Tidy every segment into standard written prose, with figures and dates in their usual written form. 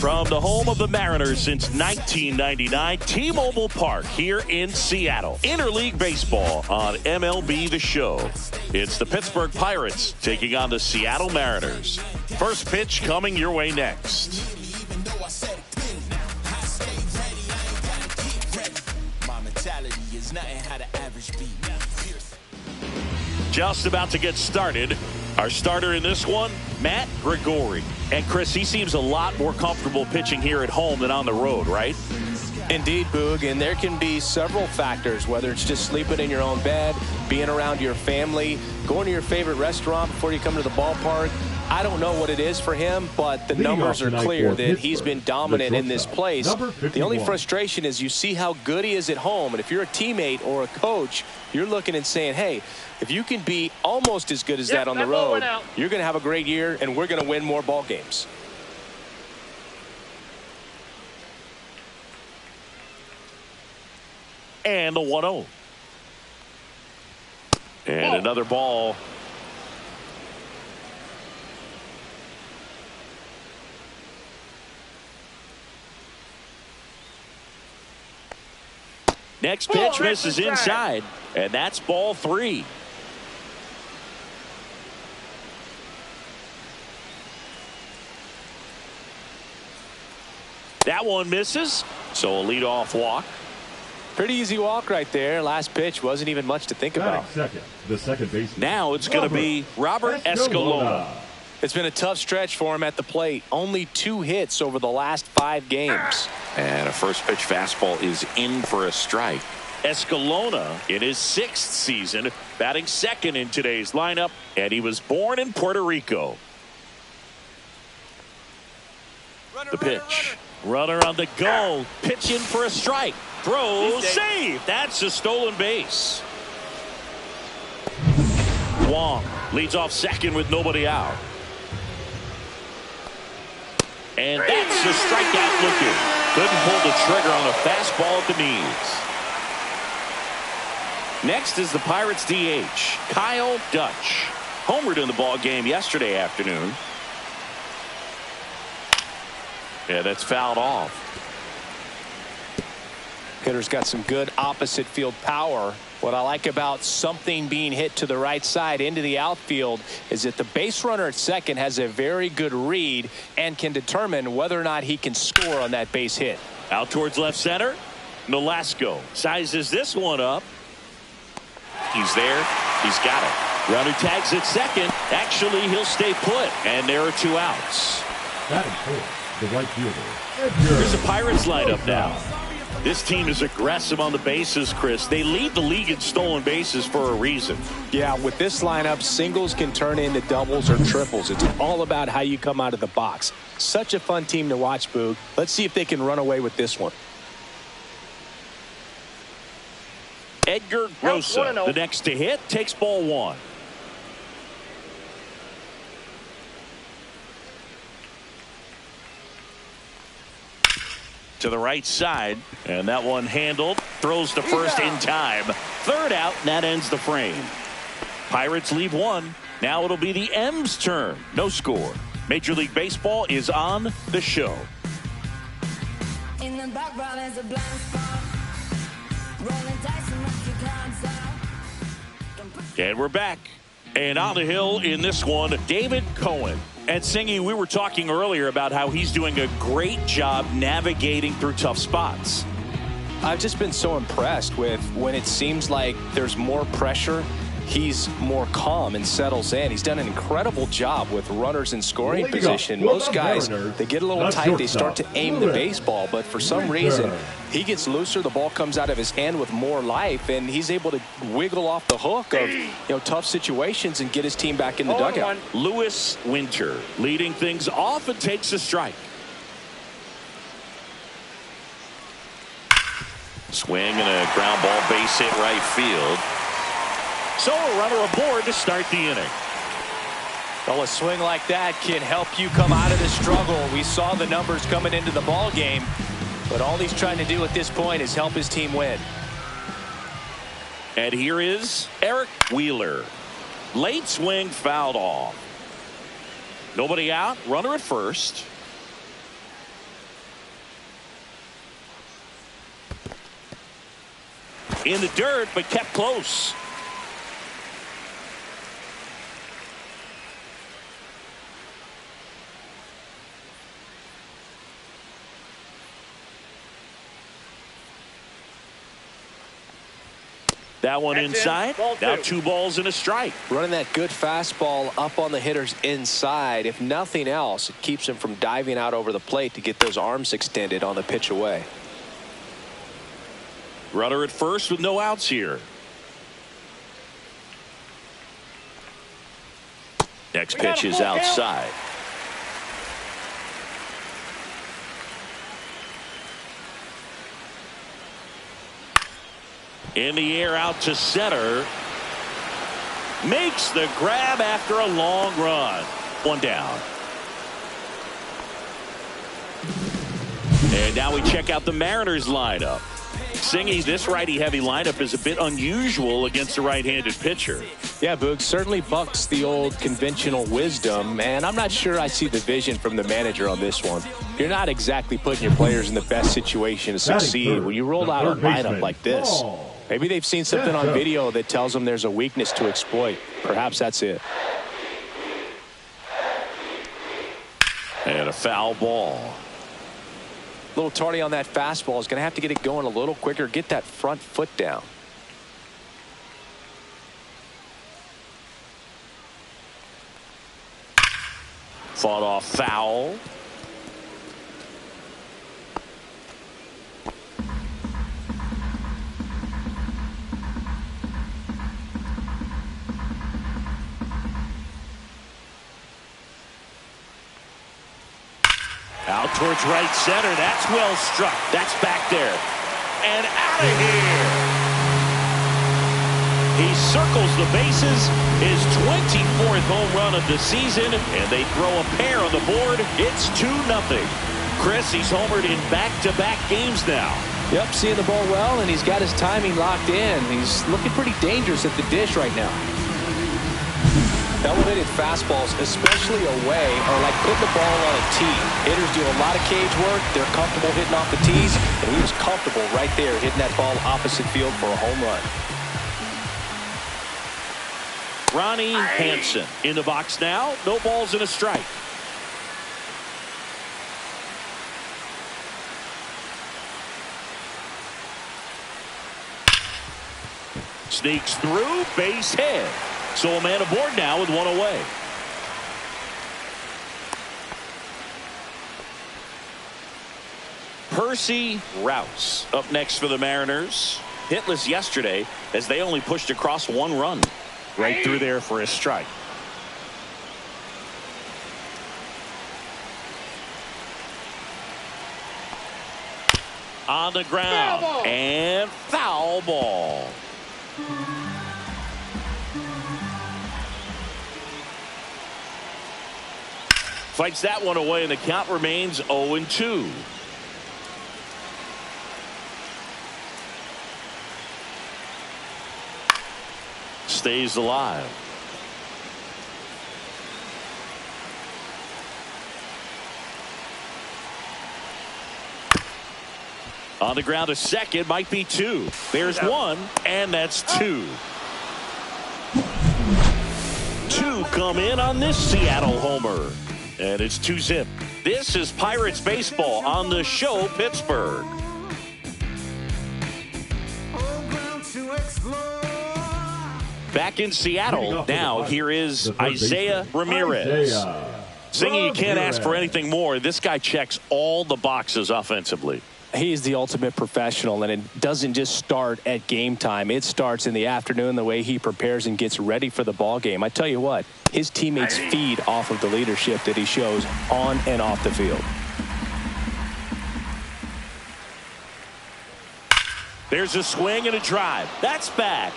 From the home of the Mariners since 1999, T-Mobile Park here in Seattle. Interleague Baseball on MLB The Show. It's the Pittsburgh Pirates taking on the Seattle Mariners. First pitch coming your way next. Just about to get started. Our starter in this one, Matt Gregori. And Chris, he seems a lot more comfortable pitching here at home than on the road, right? Indeed, Boog, and there can be several factors, whether it's just sleeping in your own bed, being around your family, going to your favorite restaurant before you come to the ballpark. I don't know what it is for him, but the numbers are clear that he's been dominant in this place. The only frustration is you see how good he is at home, and if you're a teammate or a coach, you're looking and saying, hey, if you can be almost as good as that on the road, you're going to have a great year, and we're going to win more ball games. And the 1-0. And another ball. Next pitch misses inside, and that's ball 3. That one misses, so a leadoff walk. Pretty easy walk right there. Last pitch wasn't even much to think about. The second baseman. Now it's going to be Robert Escalona. It's been a tough stretch for him at the plate. Only 2 hits over the last 5 games. And a first pitch fastball is in for a strike. Escalona in his 6th season, batting second in today's lineup, and he was born in Puerto Rico. The pitch. Runner on the go. Pitch in for a strike. Throw, save. That's a stolen base. Wong leads off second with nobody out. And that's a strikeout looking. Couldn't pull the trigger on a fastball at the knees. Next is the Pirates DH, Kyle Dutch. Homered in the ball game yesterday afternoon. Yeah, that's fouled off. Hitter's got some good opposite field power. What I like about something being hit to the right side into the outfield is that the base runner at second has a very good read and can determine whether or not he can score on that base hit. Out towards left center. Nolasco sizes this one up. He's there. He's got it. Runner tags at second. Actually, he'll stay put. And there are 2 outs. Batting fourth, the right fielder. Here's the Pirates lineup now. This team is aggressive on the bases, Chris. They lead the league in stolen bases for a reason. Yeah, with this lineup, singles can turn into doubles or triples. It's all about how you come out of the box. Such a fun team to watch, Boog. Let's see if they can run away with this one. Edgar Grossa, the next to hit, takes ball 1. To the right side, and that one handled. Throws to first in time. 3rd out, and that ends the frame. Pirates leave 1. Now it'll be the M's turn. No score. Major League Baseball is on the show. In the background is a blind spot. Rolling dice and make you can't. And we're back. And on the hill in this one, David Cohen. And Singy, we were talking earlier about how he's doing a great job navigating through tough spots. I've just been so impressed with when it seems like there's more pressure, he's more calm and settles in. He's done an incredible job with runners in scoring position. Most guys, they get a little tight, they start to aim the baseball, but for some reason, he gets looser, the ball comes out of his hand with more life, and he's able to wiggle off the hook of tough situations and get his team back in the dugout. Lewis Winter leading things off and takes a strike. Swing and a ground ball base hit right field. So a runner aboard to start the inning. Well, a swing like that can help you come out of the struggle. We saw the numbers coming into the ball game, but all he's trying to do at this point is help his team win. And here is Eric Wheeler. Late swing fouled off. Nobody out. Runner at first. in the dirt, but kept close. That one inside. Now 2 balls and a strike. Running that good fastball up on the hitter's inside. If nothing else, it keeps him from diving out over the plate to get those arms extended on the pitch away. Runner at first with no outs here. Next pitch is outside. In the air out to center. Makes the grab after a long run. 1 down. And now we check out the Mariners lineup. Singy, this righty-heavy lineup is a bit unusual against a right-handed pitcher. Yeah, Boog, certainly bucks the old conventional wisdom, and I'm not sure I see the vision from the manager on this one. You're not exactly putting your players in the best situation to succeed when you roll out a lineup like this. Maybe they've seen something on video that tells them there's a weakness to exploit. Perhaps that's it. And a foul ball. A little tardy on that fastball. Is going to have to get it going a little quicker. Get that front foot down. Fought off foul. Out towards right center. That's well struck. That's back there. And out of here. He circles the bases. His 24th home run of the season. And they throw a pair on the board. It's 2-0. Chris, he's homered in back-to-back games now. Yep, seeing the ball well, and he's got his timing locked in. He's looking pretty dangerous at the dish right now. Elevated fastballs, especially away, are like putting the ball on a tee. Hitters do a lot of cage work. They're comfortable hitting off the tees, and he was comfortable right there hitting that ball opposite field for a home run. Ronnie Hansen in the box now. No balls and a strike. Sneaks through, base hit. So a man aboard now with 1 away. Percy Rouse up next for the Mariners. Hitless yesterday as they only pushed across 1 run. Right through there for a strike. On the ground. And foul ball. Fights that one away, and the count remains 0-2. Stays alive. On the ground to second, might be 2. There's 1, and that's 2. 2 come in on this Seattle homer. And it's 2-zip. This is Pirates baseball on the show Pittsburgh. Back in Seattle now, here is Isaiah Ramirez. Singy, you can't ask for anything more. This guy checks all the boxes offensively. He's the ultimate professional, and it doesn't just start at game time. It starts in the afternoon, the way he prepares and gets ready for the ball game. I tell you what, his teammates feed off of the leadership that he shows on and off the field. There's a swing and a drive. That's back.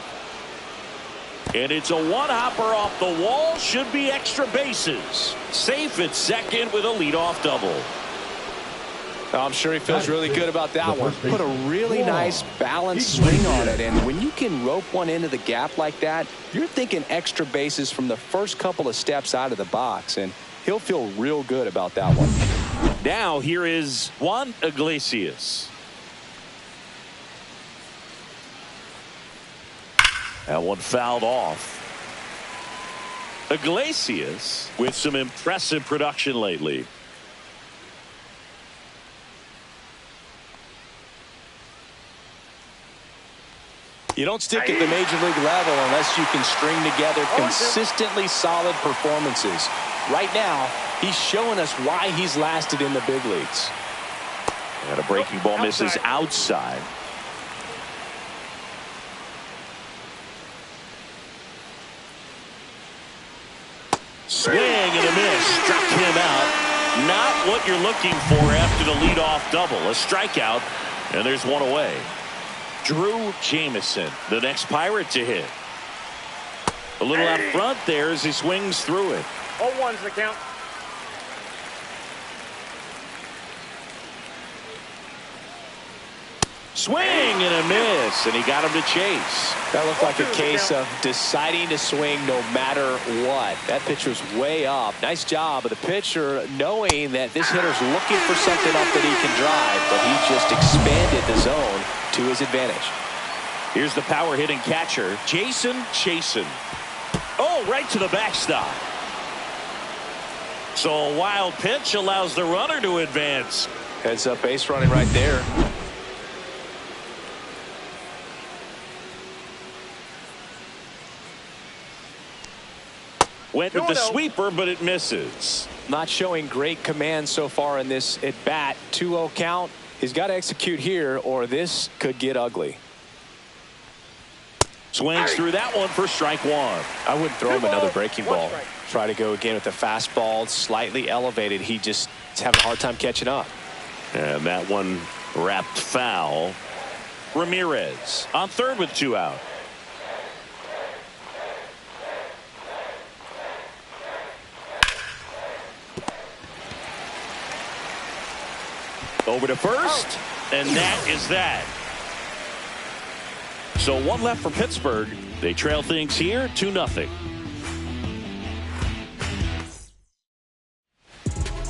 And it's a one-hopper off the wall. Should be extra bases. Safe at second with a leadoff double. I'm sure he feels really good about that one. Put a really nice balanced swing on it, and when you can rope one into the gap like that, you're thinking extra bases from the first couple of steps out of the box, and he'll feel real good about that one. Now here is Juan Iglesias. That one fouled off. Iglesias with some impressive production lately. You don't stick at the major league level unless you can string together consistently solid performances. Right now, he's showing us why he's lasted in the big leagues. And a breaking ball misses outside. Swing and a miss. Struck him out. Not what you're looking for after the leadoff double. A strikeout, and there's one away. Drew Jameson, the next Pirate to hit. A little out front there as he swings through it. 0-1's the count. Swing and a miss, and he got him to chase. That looked like a case of deciding to swing no matter what. That pitcher's way up. Nice job of the pitcher knowing that this hitter's looking for something up that he can drive, but he just expanded the zone to his advantage. Here's the power hitting catcher, Jason Chasen. Oh, right to the backstop. So a wild pitch allows the runner to advance. Heads up base running right there. Went with the sweeper, but it misses. Not showing great command so far in this at bat. 2-0 count. He's got to execute here or this could get ugly. Swings through that one for strike one. I wouldn't throw him another breaking ball. Try to go again with the fastball slightly elevated. He just is having a hard time catching up. And that one wrapped foul. Ramirez on third with 2 out. Over to first, and that is that. So 1 left for Pittsburgh. They trail things here 2-0.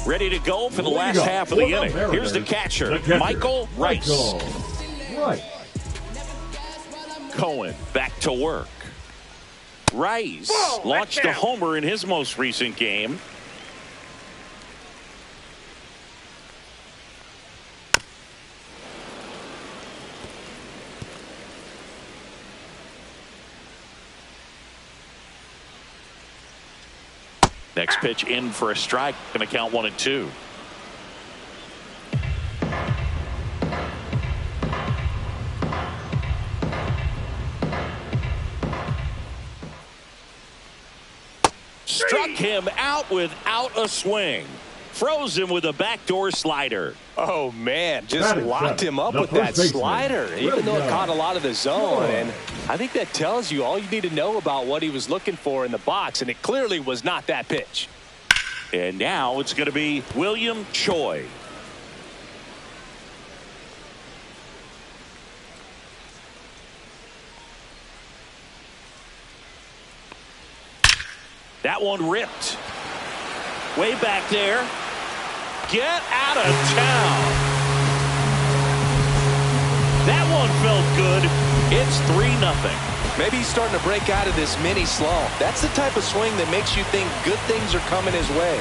Ready to go for the last half of the inning. Here's the catcher, Michael Rice. Cohen back to work. Rice launched a homer in his most recent game. Next pitch in for a strike. Going to count 1-2. Struck him out without a swing. Froze him with a backdoor slider. Oh, man, just locked him up with that slider, even though it caught a lot of the zone. And I think that tells you all you need to know about what he was looking for in the box, and it clearly was not that pitch. And now it's going to be William Choi. That one ripped. Way back there. Get out of town. That one felt good. It's 3-0. Maybe he's starting to break out of this mini slump. That's the type of swing that makes you think good things are coming his way.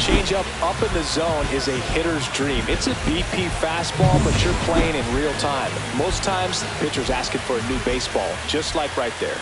Changeup up in the zone is a hitter's dream. It's a BP fastball, but you're playing in real time. Most times, the pitcher's asking for a new baseball, just like right there.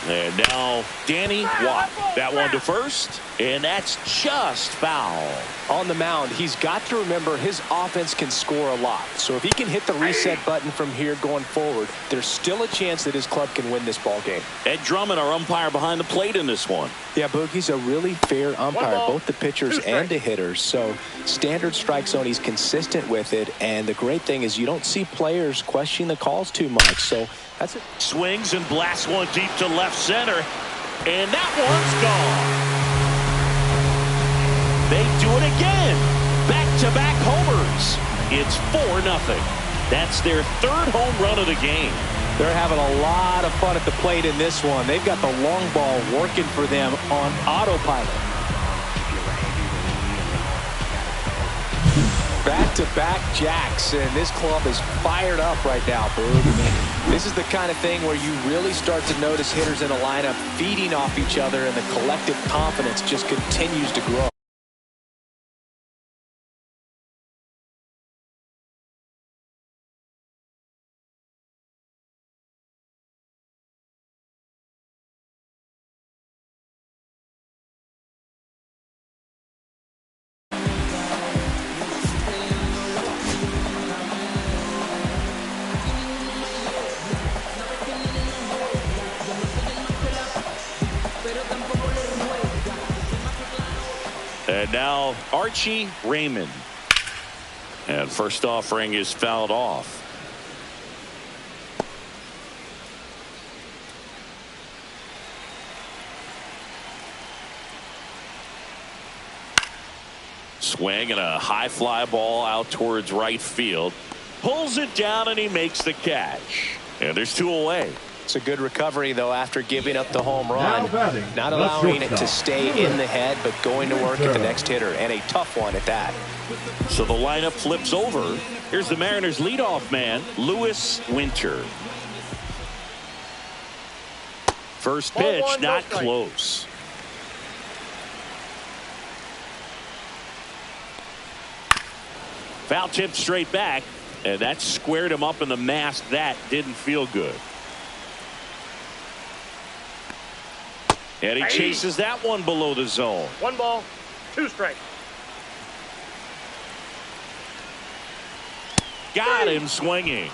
And now Danny Watt. That one to first, and that's just foul. On the mound, he's got to remember his offense can score a lot. So if he can hit the reset button from here going forward, there's still a chance that his club can win this ball game. Ed Drummond, our umpire behind the plate in this one. Yeah, Boogie's a really fair umpire, both the pitchers and the hitters. So standard strike zone, he's consistent with it. And the great thing is you don't see players question the calls too much. So that's it. Swings and blasts one deep to left center. And that one's gone. They do it again. Back-to-back homers. It's 4-0. That's their third home run of the game. They're having a lot of fun at the plate in this one. They've got the long ball working for them on autopilot. Back-to-back jacks, and this club is fired up right now, Boog. This is the kind of thing where you really start to notice hitters in a lineup feeding off each other, and the collective confidence just continues to grow. And now Archie Raymond. And first offering is fouled off. Swing and a high fly ball out towards right field. Pulls it down and he makes the catch. And there's 2 away. It's a good recovery, though, after giving up the home run. Not allowing it to stay in the head, but going to work at the next hitter, and a tough one at that. So the lineup flips over. Here's the Mariners' leadoff man, Lewis Winter. First pitch, not close. Foul tip straight back, and that squared him up in the mask. That didn't feel good. And he chases that one below the zone. 1 ball, 2 strikes. Got him swinging.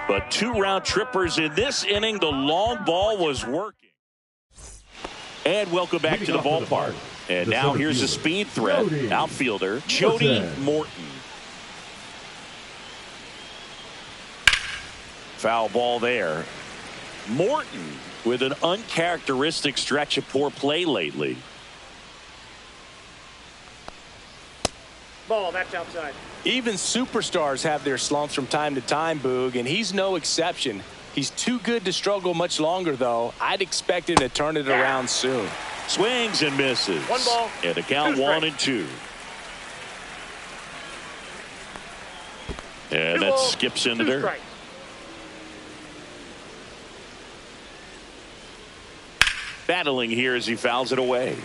But 2 round trippers in this inning. The long ball was working. And welcome back to the ballpark. And now here's a speed threat. Outfielder Jody Morton. Foul ball there. Morton with an uncharacteristic stretch of poor play lately. Ball, that's outside. Even superstars have their slumps from time to time, Boog, and he's no exception. He's too good to struggle much longer, though. I'd expect him to turn it around soon. Swings and misses. 1 ball. And the count 1 and 2. And that skips into there. Strikes. Battling here as he fouls it away.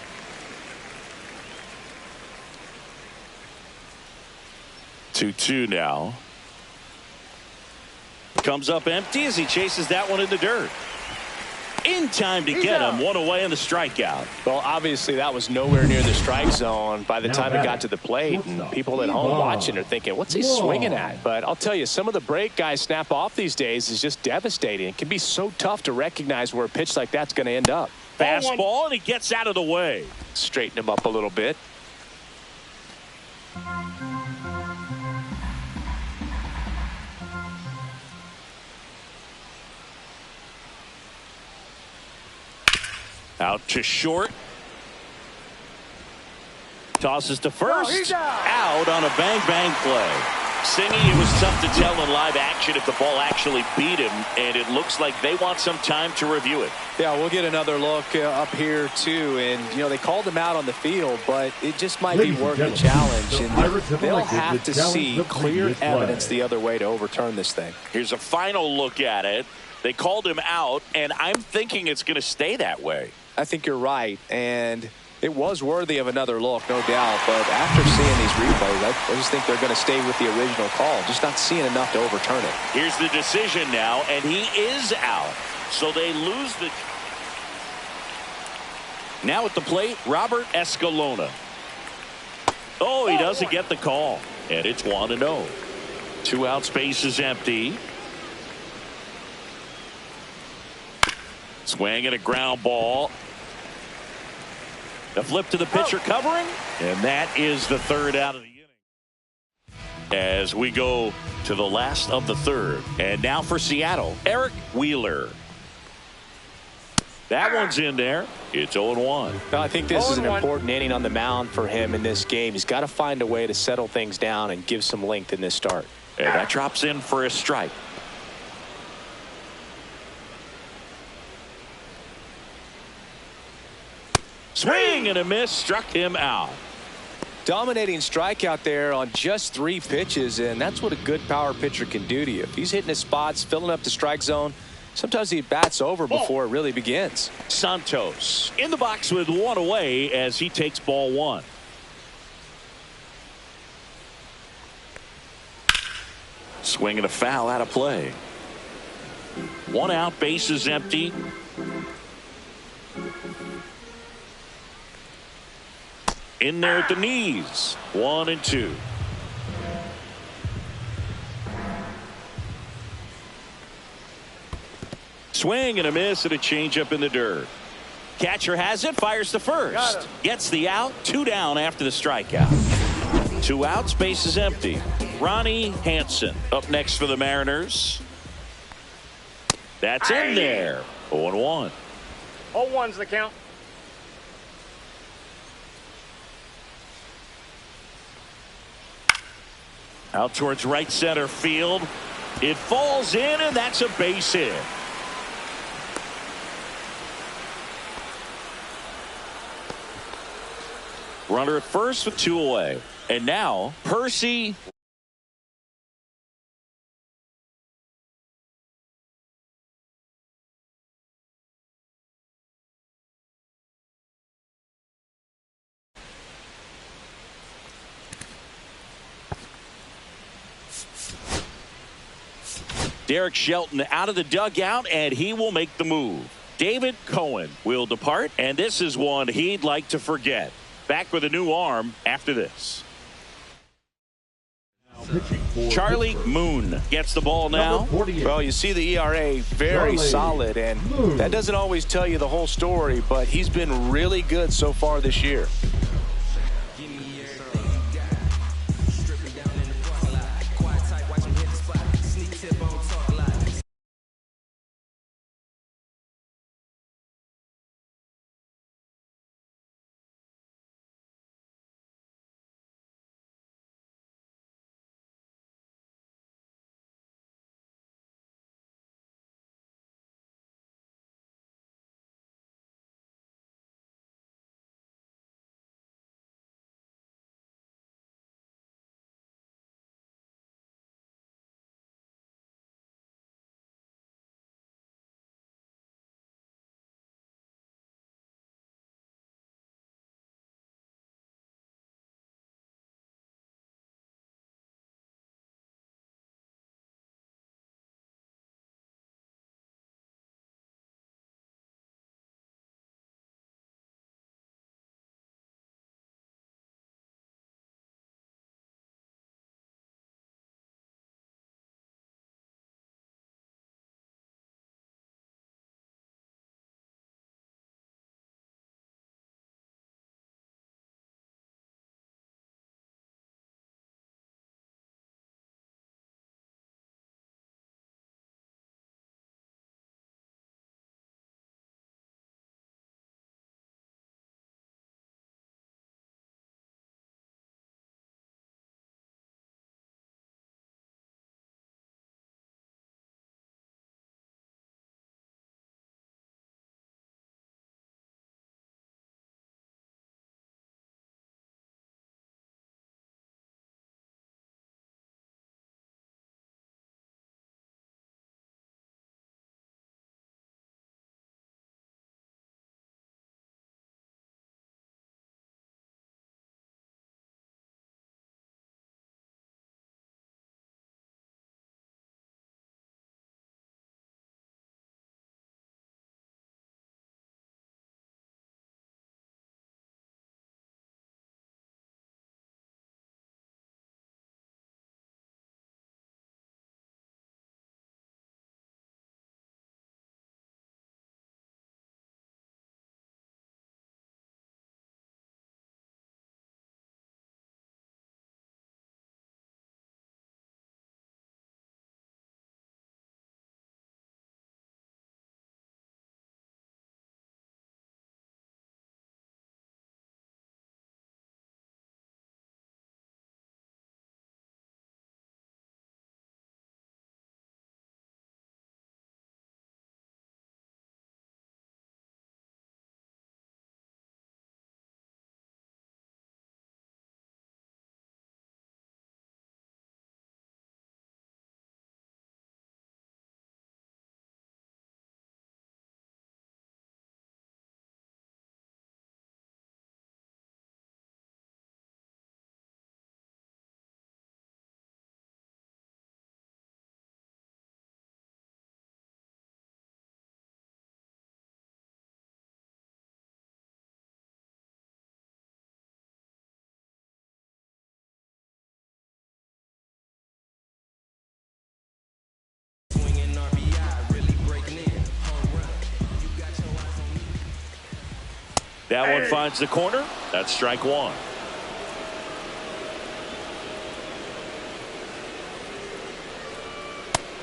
Two now. Comes up empty as he chases that one in the dirt. In time to get him. 1 away in the strikeout. Well, obviously that was nowhere near the strike zone by the time it got to the plate, and people at home watching are thinking, what's he swinging at? But I'll tell you, some of the break guys snap off these days is just devastating. It can be so tough to recognize where a pitch like that's going to end up. Fastball, and he gets out of the way. Straighten him up a little bit. Out to short. Tosses to first. Out on a bang-bang play. Singy, it was tough to tell in live action if the ball actually beat him, and it looks like they want some time to review it. Yeah, we'll get another look up here, too. And, you know, they called him out on the field, but it just might be worth the challenge. And they'll have to see clear evidence the other way to overturn this thing. Here's a final look at it. They called him out, and I'm thinking it's going to stay that way. I think you're right, and it was worthy of another look, no doubt. But after seeing these replays, I just think they're going to stay with the original call. Just not seeing enough to overturn it. Here's the decision now, and he is out. So they lose the... Now at the plate, Robert Escalona. Oh, he doesn't get the call. And it's 1-0. 2 out, space is empty. Swing and a ground ball. The flip to the pitcher covering. And that is the 3rd out of the inning. As we go to the last of the 3rd. And now for Seattle, Eric Wheeler. That one's in there. It's 0-1. No, I think this is an important inning on the mound for him in this game. He's got to find a way to settle things down and give some length in this start. And that drops in for a strike. Swing and a miss, struck him out. Dominating strikeout there on just 3 pitches, and that's what a good power pitcher can do to you. If he's hitting his spots, filling up the strike zone, sometimes he bats over before it really begins. Santos in the box with 1 away as he takes ball 1. Swing and a foul out of play. 1 out, base is empty. In there at the knees. 1 and 2. Swing and a miss and a changeup in the dirt. Catcher has it, fires to first. Gets the out, 2 down after the strikeout. 2 outs, base is empty. Ronnie Hansen up next for the Mariners. That's in there. 0-1. 0-1's the count. Out towards right center field. It falls in, and that's a base hit. Runner at first with 2 away. And now Percy. Derek Shelton out of the dugout, and he will make the move. David Cohen will depart, and this is one he'd like to forget. Back with a new arm after this. Charlie Moon gets the ball now. Well, you see the ERA very solid, and that doesn't always tell you the whole story, but he's been really good so far this year. That one finds the corner. That's strike one.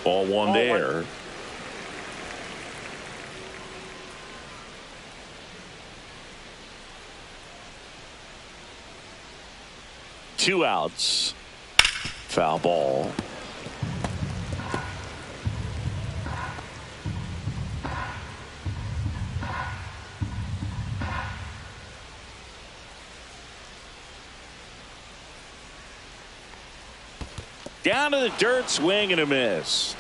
Ball one there. Two outs. Foul ball. Down to the dirt, swing and a miss.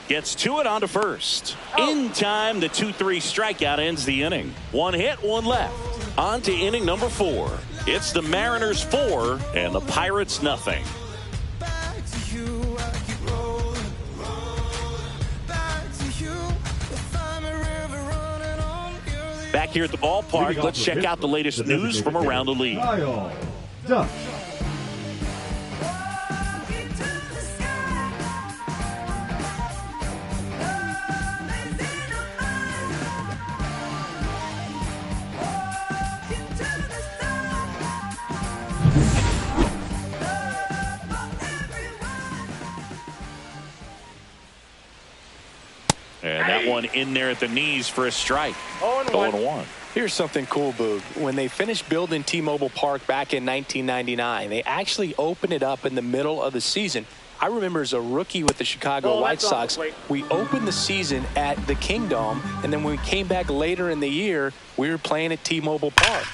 Gets to it on to first. In time, the 2-3 strikeout ends the inning. One hit, one left. On to inning number 4. It's the Mariners 4 and the Pirates nothing. Back here at the ballpark, let's check out the latest news from around the league. Kyle Duff. And that one in there at the knees for a strike. 0-1. Here's something cool, Boog. When they finished building T-Mobile Park back in 1999, they actually opened it up in the middle of the season. I remember as a rookie with the Chicago White Sox, we opened the season at the Kingdome, and then when we came back later in the year, we were playing at T-Mobile Park.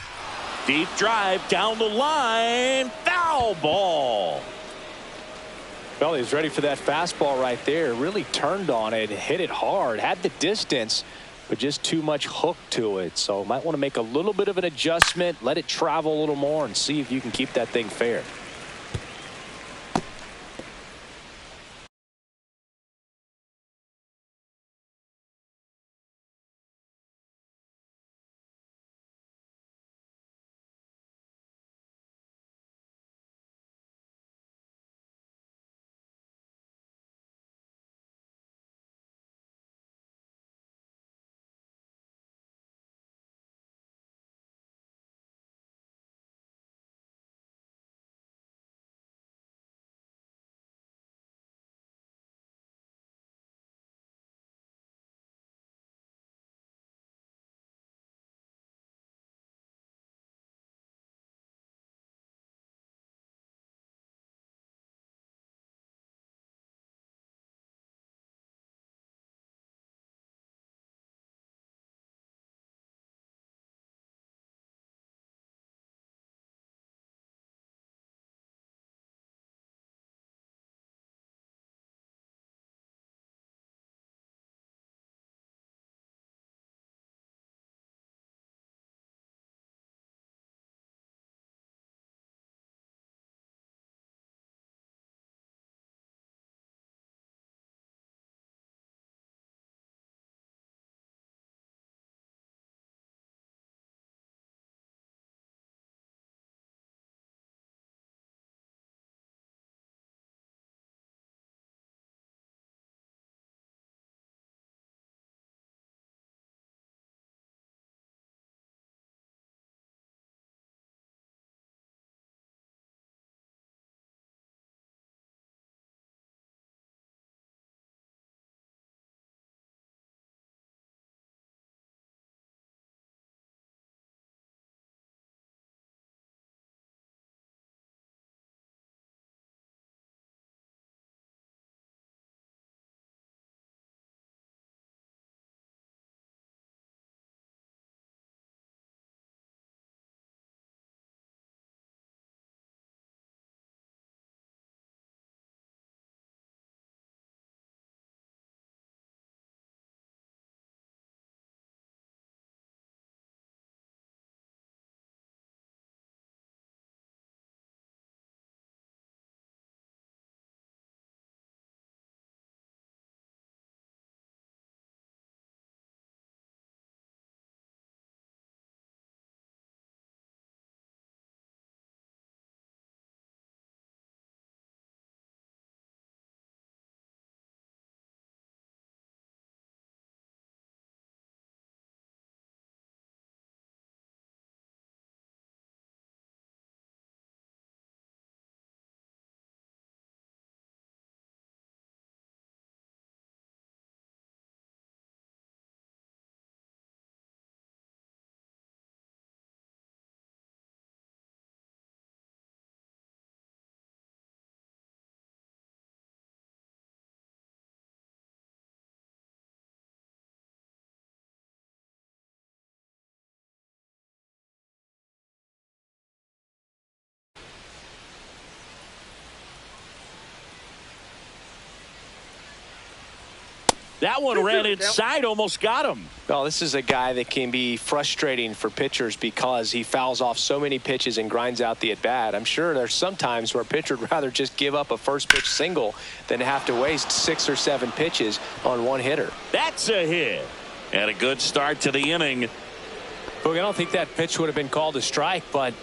Deep drive down the line. Foul ball. Well, he was ready for that fastball right there. Really turned on it, hit it hard, had the distance, but just too much hook to it. So might want to make a little bit of an adjustment, let it travel a little more, and see if you can keep that thing fair. That one ran inside, almost got him. Well, this is a guy that can be frustrating for pitchers because he fouls off so many pitches and grinds out the at-bat. I'm sure there's some times where a pitcher would rather just give up a first-pitch single than have to waste 6 or 7 pitches on one hitter. That's a hit. And a good start to the inning. Look, I don't think that pitch would have been called a strike, but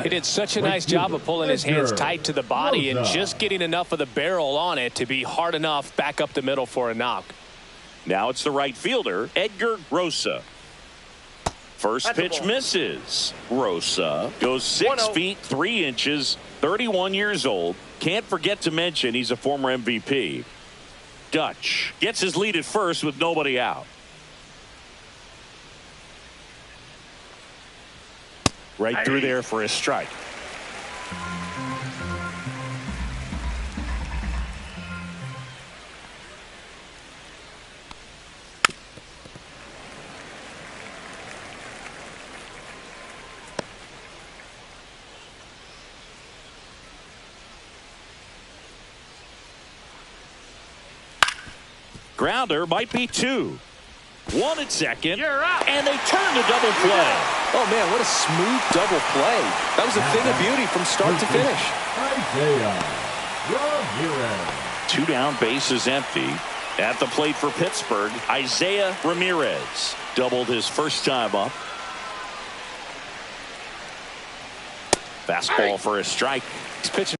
he did such a right nice job of pulling his hands Edgar tight to the body and Rosa. just getting enough of the barrel on it to be hard enough back up the middle for a knock. Now it's the right fielder, Edgar Rosa. First That's a pitch ball. misses. Rosa goes 6 1-0. feet 3 inches, 31 years old. Can't forget to mention he's a former MVP. Dutch gets his lead at first with nobody out. Right through there for a strike. Grounder might be 2. 1 at second. You're out. And they turn to double play. Oh, man, what a smooth double play. That was a thing of beauty from start to finish. Isaiah Ramirez. 2 down, bases empty. At the plate for Pittsburgh, Isaiah Ramirez doubled his first time up. Fastball for a strike. He's pitching.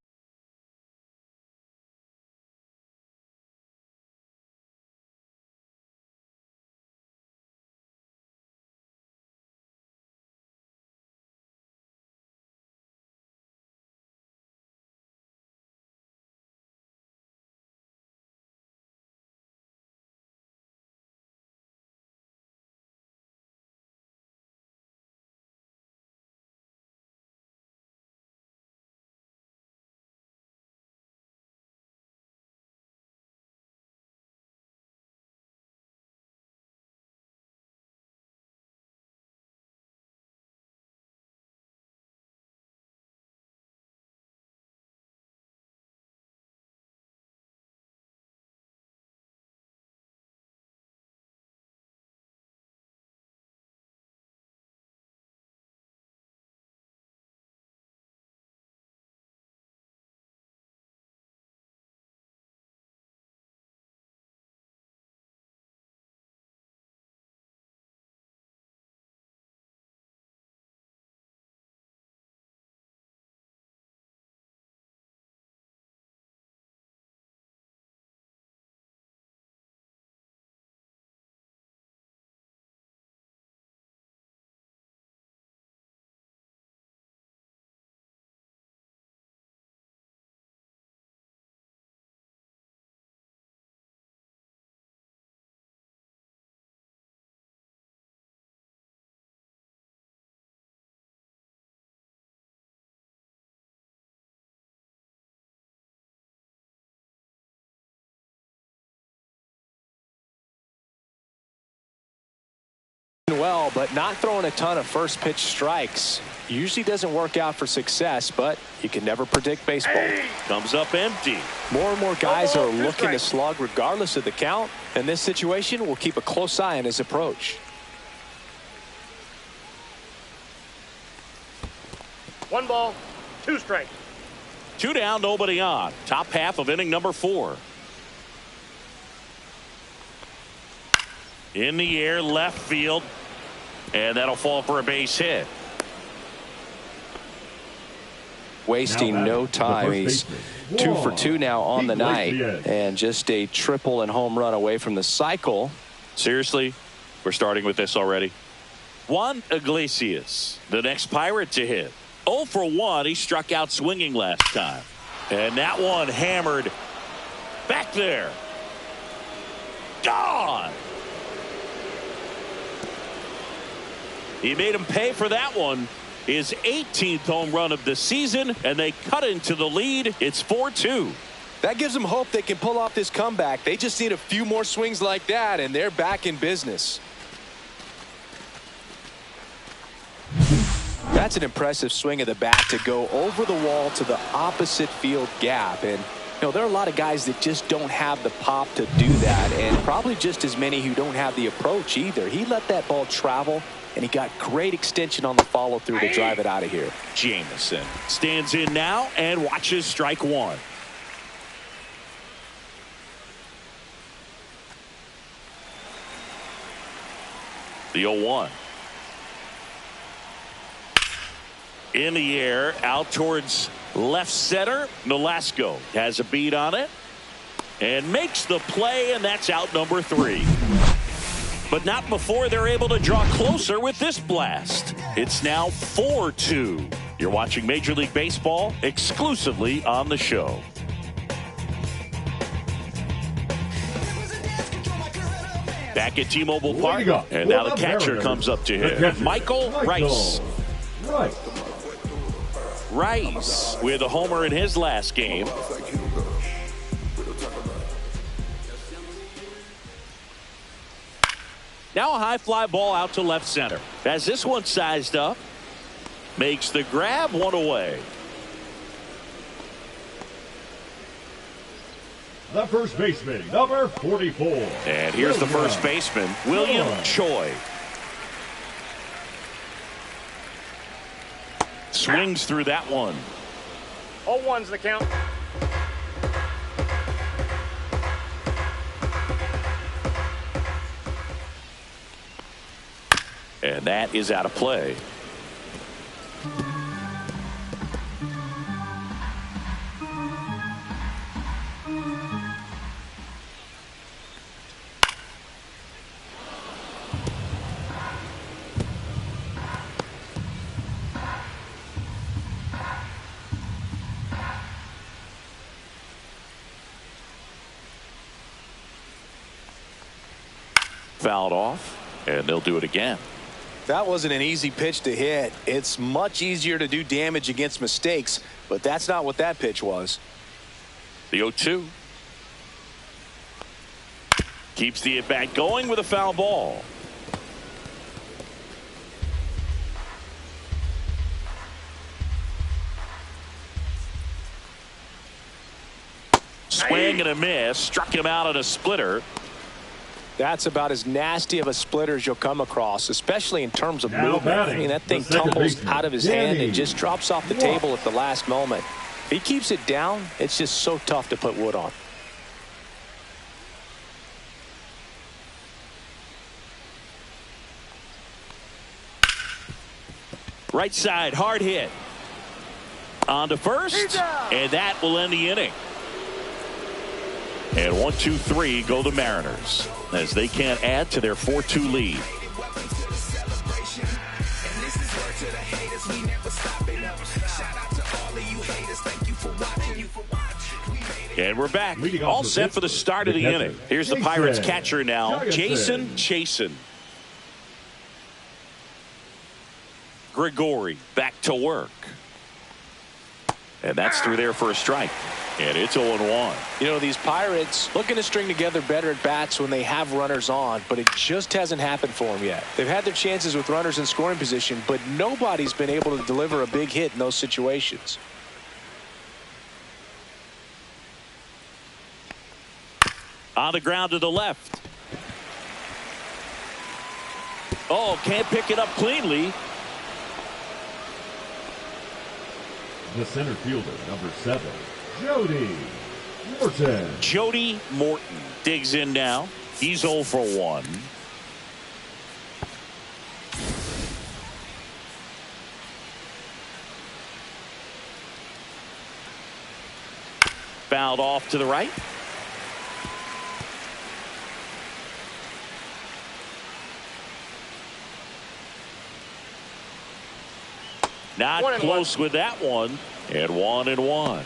Well, but not throwing a ton of first pitch strikes. Usually doesn't work out for success, but you can never predict baseball. Comes up empty. More and more guys are 2 looking to strikes. slug regardless of the count. In this situation, we'll keep a close eye on his approach. 1 ball, 2 strikes. 2 down, nobody on. Top half of inning number 4. In the air, left field. And that'll fall for a base hit. Wasting Now no batting, the time. first He's baseman. 2 for Whoa. 2 now on the He night. breaks the edge. And just a triple and home run away from the cycle. Seriously, we're starting with this already. Juan Iglesias, the next Pirate to hit. 0 for 1. He struck out swinging last time. And that one hammered back there. Gone. He made him pay for that one. His 18th home run of the season, and they cut into the lead. It's 4-2. That gives them hope they can pull off this comeback. They just need a few more swings like that, and they're back in business. That's an impressive swing of the bat to go over the wall to the opposite field gap. And You know, there are a lot of guys that just don't have the pop to do that, and probably just as many who don't have the approach either. He let that ball travel, and he got great extension on the follow-through to drive it out of here. Jamison stands in now and watches strike one. The 0-1. In the air, out towards left center. Nolasco has a beat on it and makes the play, and that's out number 3. But not before they're able to draw closer with this blast. It's now 4-2. You're watching Major League Baseball exclusively on the show. Back at T-Mobile Park, and now the catcher comes up to him. Michael Rice. Rice with a homer in his last game. Now a high fly ball out to left center. As this one sized up, makes the grab, one away. The first baseman, number 44. And here's the first baseman, William Choi. Swings through that one. 0-1's the count. And that is out of play. Fouled off, and they'll do it again. That wasn't an easy pitch to hit. It's much easier to do damage against mistakes, but that's not what that pitch was. The 0-2. Keeps the at-bat going with a foul ball. Swing and a miss. Struck him out on a splitter. That's about as nasty of a splitter as you'll come across, especially in terms of Now movement. batting, I mean, that thing the second tumbles baseman, out of his Danny hand and just drops off the Wood. table at the last moment. If he keeps it down, it's just so tough to put Wood on. Right side, hard hit. On to first, and that will end the inning. And 1-2-3 go the Mariners as they can't add to their 4-2 lead. And we're back, all set for the start of the inning. Here's the Pirates catcher now, Jason Chasen. Grigori back to work. And that's through there for a strike. And it's 0-1. You know, these Pirates looking to string together better at bats when they have runners on, but it just hasn't happened for them yet. They've had their chances with runners in scoring position, but nobody's been able to deliver a big hit in those situations. On the ground to the left. Oh, can't pick it up cleanly. The center fielder, number 7, Jody Morton. Jody Morton digs in now. He's 0 for 1. Fouled off to the right. Not close with that one. And 1-1.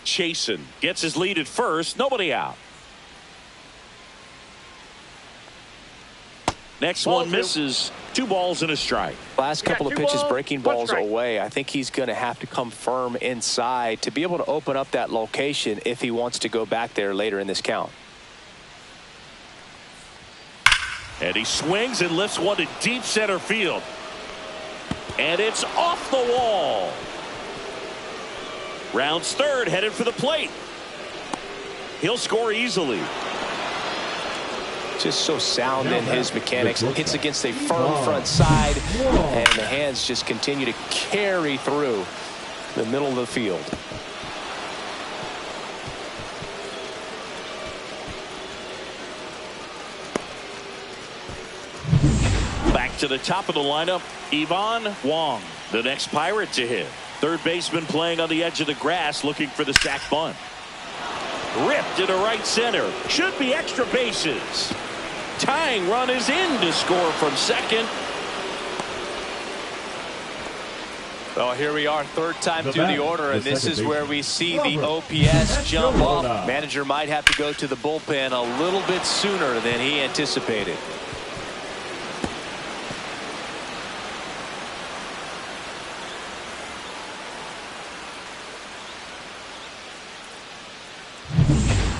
Chasen gets his lead at first. Nobody out. Next one misses. 2 balls and a strike. Last couple of pitches breaking balls strike. away. I think he's going to have to come firm inside to be able to open up that location if he wants to go back there later in this count. And he swings and lifts one to deep center field. And it's off the wall. Rounds third, headed for the plate. He'll score easily. Just so sound in his mechanics. Hits against a firm front side, and the hands just continue to carry through the middle of the field. Back to the top of the lineup, Ivan Wong, the next Pirate to hit. Third baseman playing on the edge of the grass, looking for the sac bunt. Ripped into right center. Should be extra bases. Tying run is in to score from second. Well, here we are, third time through the order, and this is where we see the OPS jump up. Manager might have to go to the bullpen a little bit sooner than he anticipated.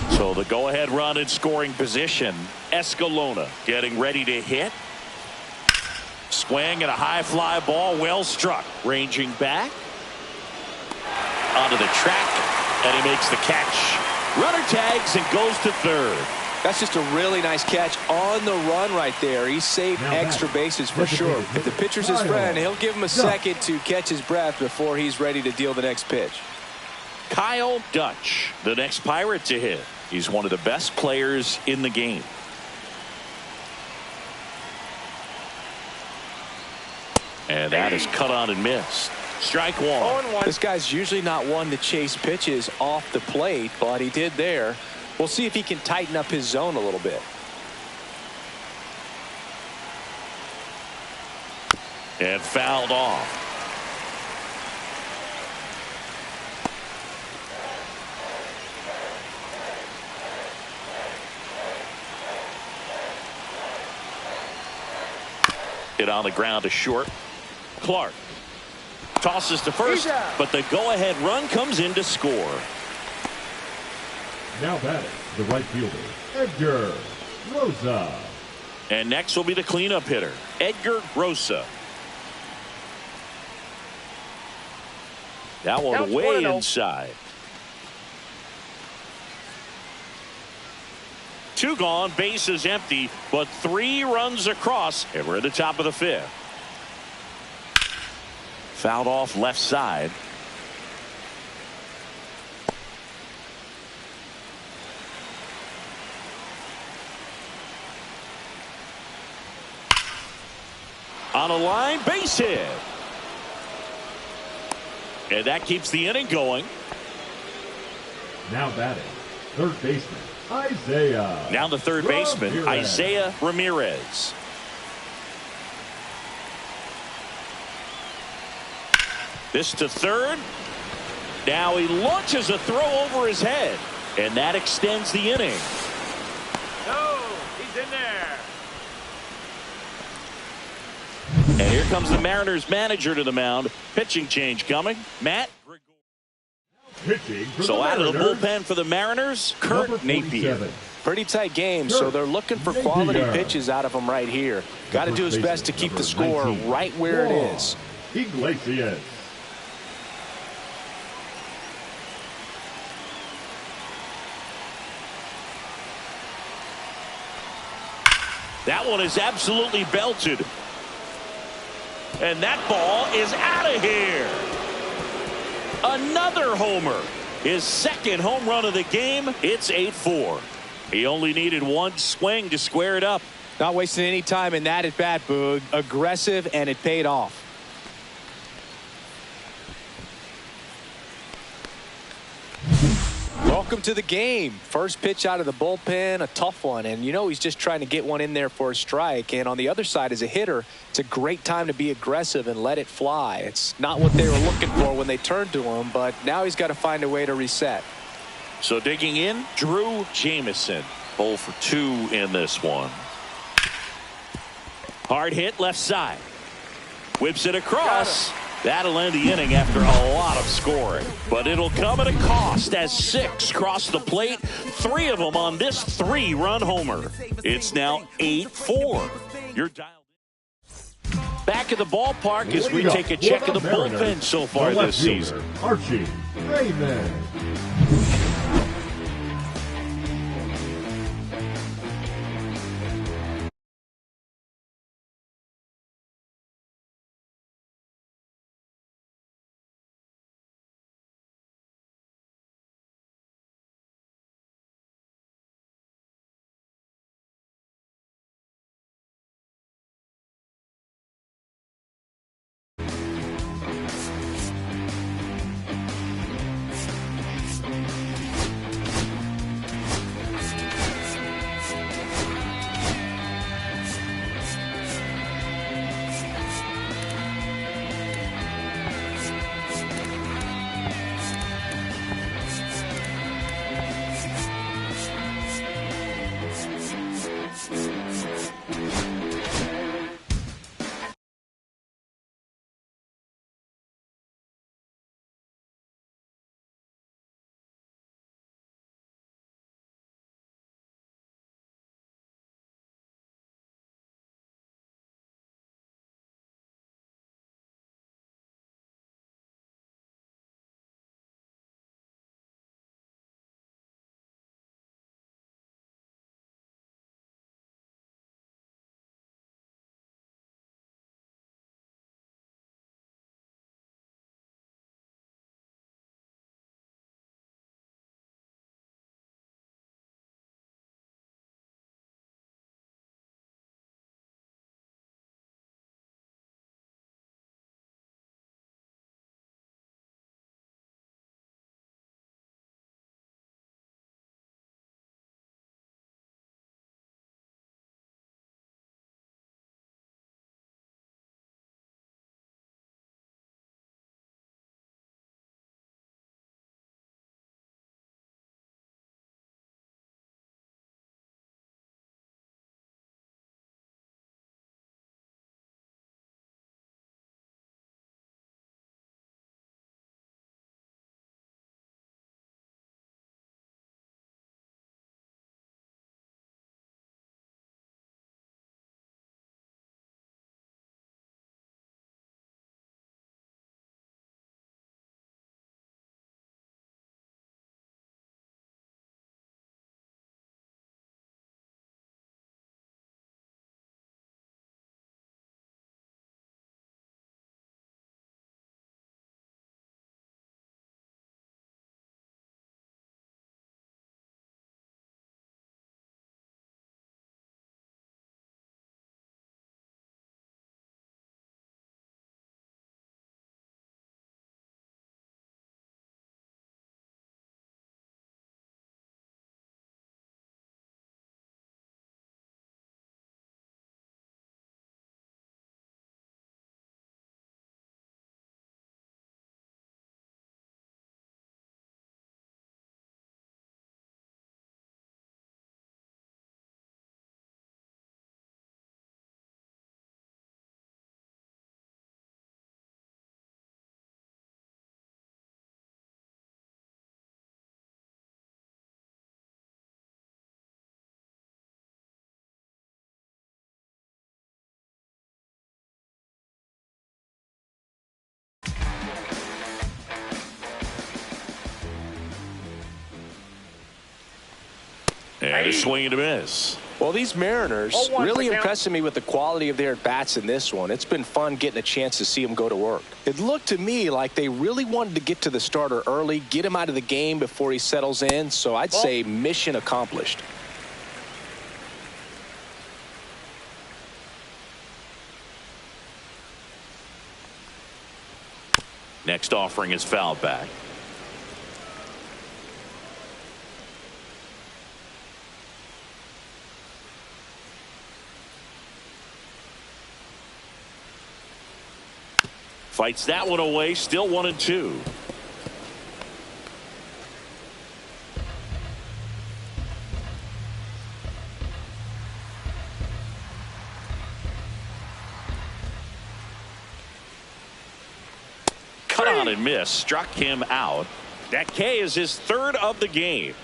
So the go-ahead run in scoring position. Escalona getting ready to hit. Swing and a high fly ball, well struck. Ranging back. Onto the track, and he makes the catch. Runner tags and goes to third. That's just a really nice catch on the run right there. He saved extra bases for sure. If the pitcher's his friend, he'll give him a second to catch his breath before he's ready to deal the next pitch. Kyle Dutch, the next Pirate to hit. He's one of the best players in the game. And that is cut on and missed. Strike one. This guy's usually not one to chase pitches off the plate, but he did there. We'll see if he can tighten up his zone a little bit. And fouled off. Hit on the ground to short. Clark tosses to first, but the go-ahead run comes in to score. Now batting, the right fielder, Edgar Rosa. And next will be the cleanup hitter, Edgar Rosa. That one Counts way 1-0. inside. 2 gone, bases empty, but 3 runs across, and we're at the top of the 5th. Fouled off left side. On a line, base hit. And that keeps the inning going. Now batting, third baseman, Isaiah. Now the third baseman, Ramirez. Isaiah Ramirez. This to third. Now he launches a throw over his head, and that extends the inning. No, he's in there. And here comes the Mariners manager to the mound. Pitching change coming. Matt. Pitching for So the out of the Mariners, bullpen for the Mariners, Kurt number Napier. 47. Pretty tight game, so they're looking for quality pitches out of him right here. Got to do his best to keep the score right where it is. Iglesias. That one is absolutely belted. And that ball is out of here. Another homer. His second home run of the game. It's 8-4. He only needed 1 swing to square it up. Not wasting any time in that at bat, Boog. Aggressive, and it paid off. Well, welcome to the game. First pitch out of the bullpen, a tough one. And, you know, he's just trying to get one in there for a strike. And on the other side, as a hitter, it's a great time to be aggressive and let it fly. It's not what they were looking for when they turned to him, but now he's got to find a way to reset. So digging in, Drew Jamison. 0 for 2 in this one. Hard hit left side. Whips it across. That'll end the inning after a lot of scoring. But it'll come at a cost as 6 cross the plate. 3 of them on this 3-run homer. It's now 8-4. You're dialed in. Back at the ballpark as we take a check of the bullpen so far this season. Archie Raymond. And a swing and a miss. Well, these Mariners really impressing me with the quality of their at-bats in this one. It's been fun getting a chance to see them go to work. It looked to me like they really wanted to get to the starter early, get him out of the game before he settles in. So I'd say mission accomplished. Next offering is fouled back. Fights that one away, still 1-2. Cut on and miss. Struck him out. That K is his third of the game.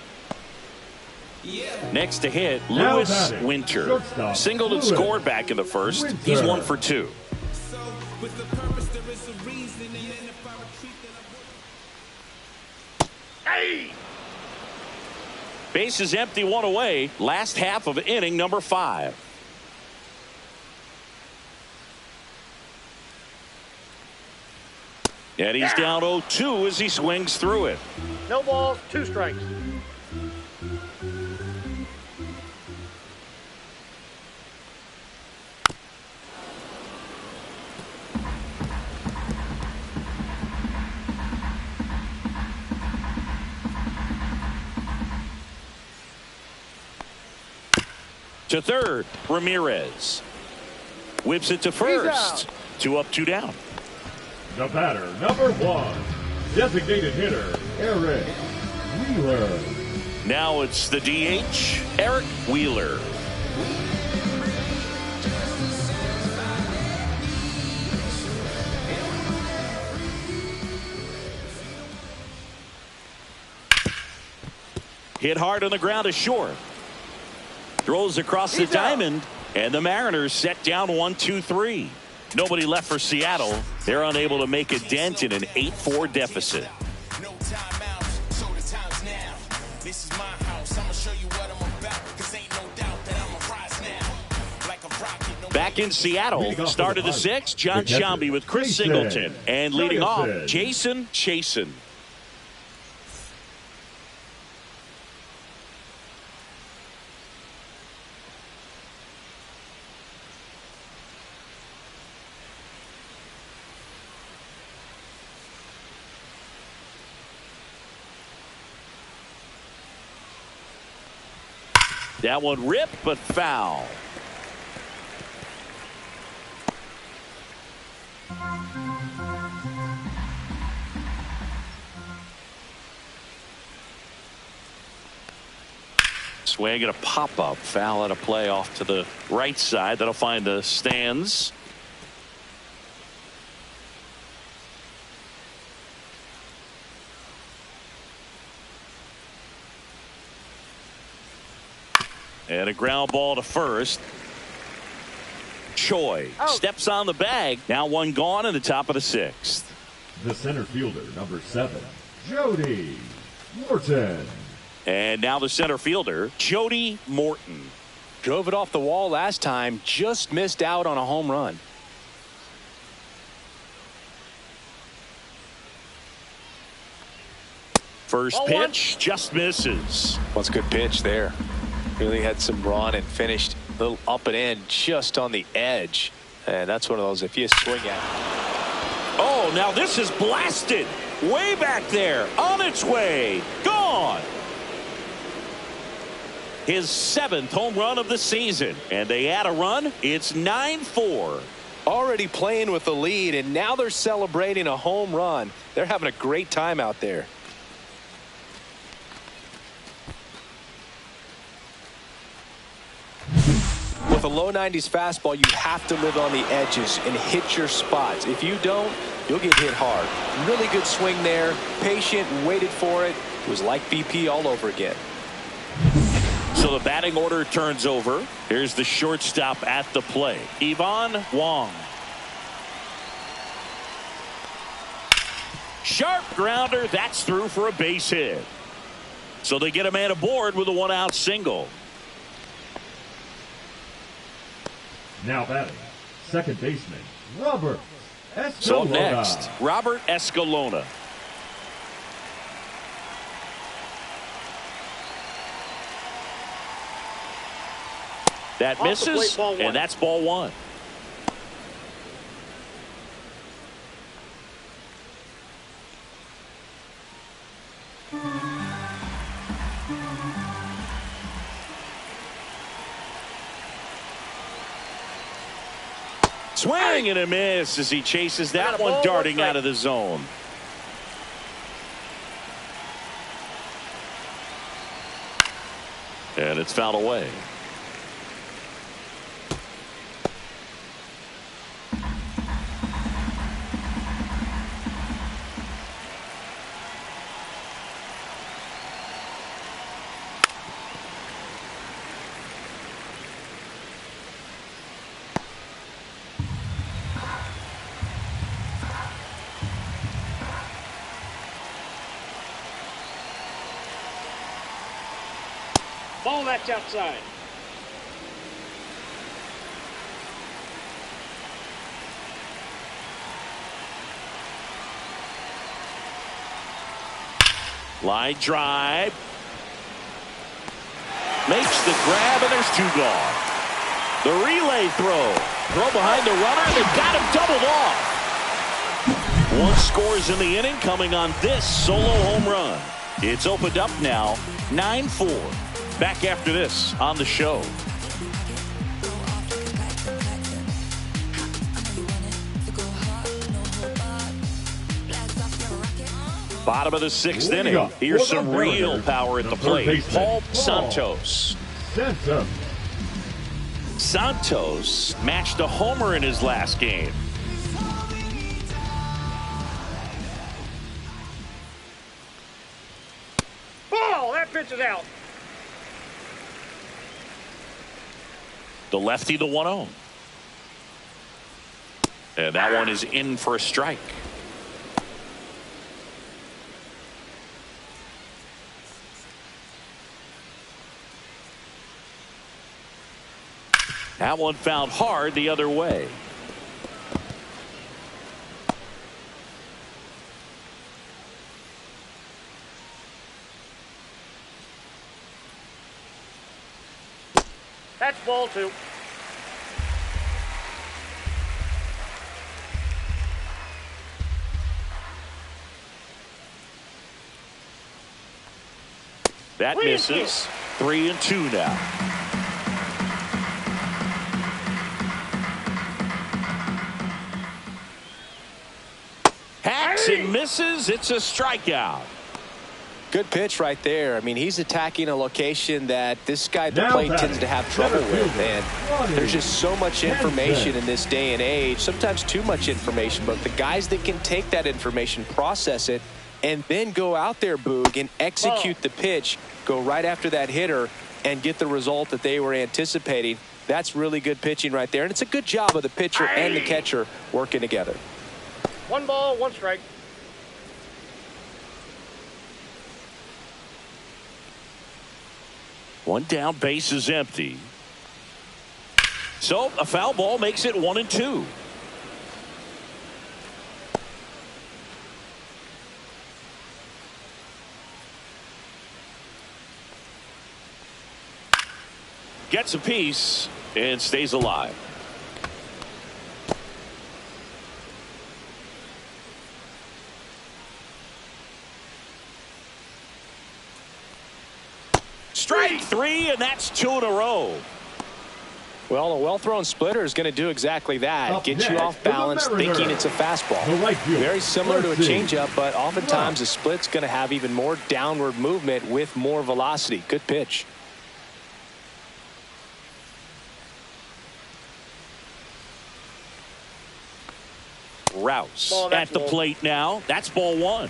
Next to hit, Now Lewis batting, Winter. shortstop, Singled and Lewis scored back in the first. Winter. He's 1 for 2. Hey! Base is empty, one away. Last half of inning number 5. And he's down 0-2 as he swings through it. No balls, 2 strikes. To third, Ramirez. Whips it to first. 2 up, 2 down. The batter, number 1. Designated hitter, Eric Wheeler. Now it's the DH, Eric Wheeler. Hit hard on the ground to short. Throws across the diamond, and the Mariners set down 1-2-3. Nobody left for Seattle. They're unable to make a dent in an 8-4 deficit. No timeouts, so the time's now. This is my house. I'ma show you what I'm about. 'Cause ain't no doubt that I'ma rise now. Like a rocket. No Back in Seattle, start of the 6th, John Sciambi with Chris Jason Singleton. And leading off, Ferguson. Jason Chasen. That one ripped, but foul. Swing and a pop-up. Foul at a play off to the right side. That'll find the stands. And a ground ball to first. Choi steps on the bag. Now one gone in the top of the 6th. The center fielder, number 7, Jody Morton. And now the center fielder, Jody Morton. Drove it off the wall last time, just missed out on a home run. First pitch just misses. What's a good pitch there? Really had some run and finished a little up and in just on the edge. And that's one of those, if you swing at it. Oh, now this is blasted. Way back there. On its way. Gone. His 7th home run of the season. And they add a run. It's 9-4. Already playing with the lead, and now they're celebrating a home run. They're having a great time out there. With a low 90s fastball, you have to live on the edges and hit your spots. If you don't, you'll get hit hard. Really good swing there. Patient, waited for it. It was like BP all over again. So the batting order turns over. Here's the shortstop at the plate, Ivan Wong. Sharp grounder. That's through for a base hit. So they get a man aboard with a 1-out single. Now batting, second baseman, Robert Escalona. So up next, Robert Escalona. That misses, and that's ball 1. Swing and a miss as he chases that one darting out of the zone. And it's fouled away. Ball that's outside. Line drive. Makes the grab, and there's 2 gone. The relay throw. Throw behind the runner, and they've got him doubled off. 1 scores in the inning coming on this solo home run. It's opened up now, 9-4. Back after this on the show. Bottom of the 6th inning. Here's some real power at the plate. Paul Santos. Santos matched a homer in his last game. Ball, that pitch is out. The lefty, the 1-0. And that one is in for a strike. That one found hard the other way. That's ball 2. That misses. 3-2 now. Hacks and misses. It's a strikeout. Good pitch right there. I mean, he's attacking a location that this guy at the plate tends to have trouble with. And there's just so much information in this day and age, sometimes too much information. But the guys that can take that information, process it, and then go out there, Boog, and execute the pitch, go right after that hitter, and get the result that they were anticipating. That's really good pitching right there. And it's a good job of the pitcher and the catcher working together. 1 ball, 1 strike. One down, base is empty. So a foul ball makes it 1-2. Gets a piece and stays alive. Strike 3, and that's 2 in a row. Well, a well-thrown splitter is going to do exactly that. Get you off balance, thinking it's a fastball. Very similar to a changeup, but oftentimes a split's going to have even more downward movement with more velocity. Good pitch. Rouse at the plate now. That's ball 1.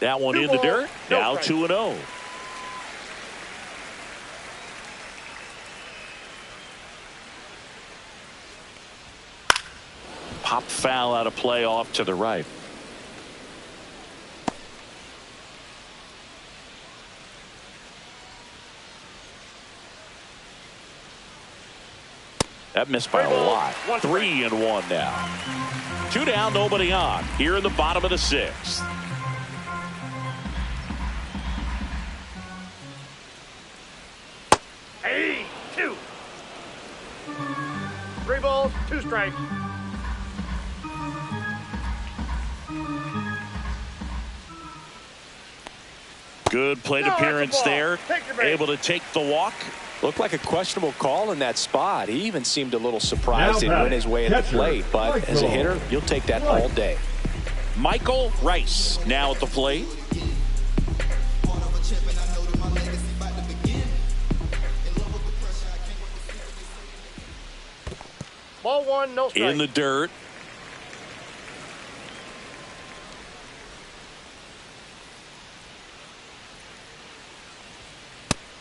That one in the dirt. Now 2-0. Pop foul out of play off to the right. That missed by a lot. 3-1 now. 2 down, nobody on. Here in the bottom of the 6th. Hey, 2. 3 balls, 2 strikes. Good plate No, that's a appearance ball. there. Take your base. Able to take the walk. Looked like a questionable call in that spot. He even seemed a little surprised he went his way at the catcher, plate. But as a hitter, you'll take that all day. Michael Rice now at the plate. Ball 1, no strike. In the dirt.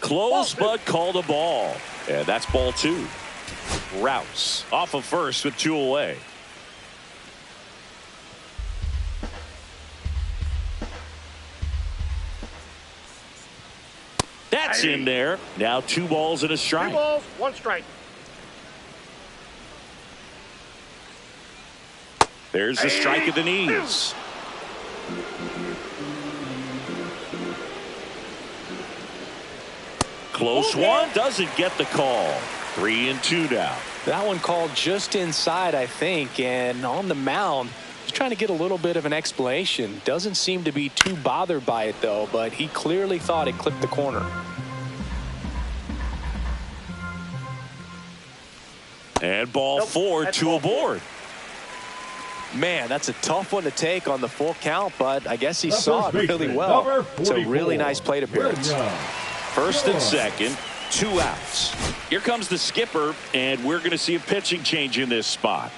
Close, but called a ball. And that's ball 2. Rouse off of first with 2 away. That's in there. Now 2 balls and a 2 strike. balls, 1 strike. There's the strike at the knees. Close one, doesn't get the call. 3-2 now. That one called just inside, I think, and on the mound, he's trying to get a little bit of an explanation. Doesn't seem to be too bothered by it, though, but he clearly thought it clipped the corner. And ball 4, that's 2 ball aboard. Man, that's a tough one to take on the full count, but I guess he The saw it first really baseman, well. number It's a really 44, nice plate appearance. William. First and second, 2 outs. Here comes the skipper, and we're going to see a pitching change in this spot.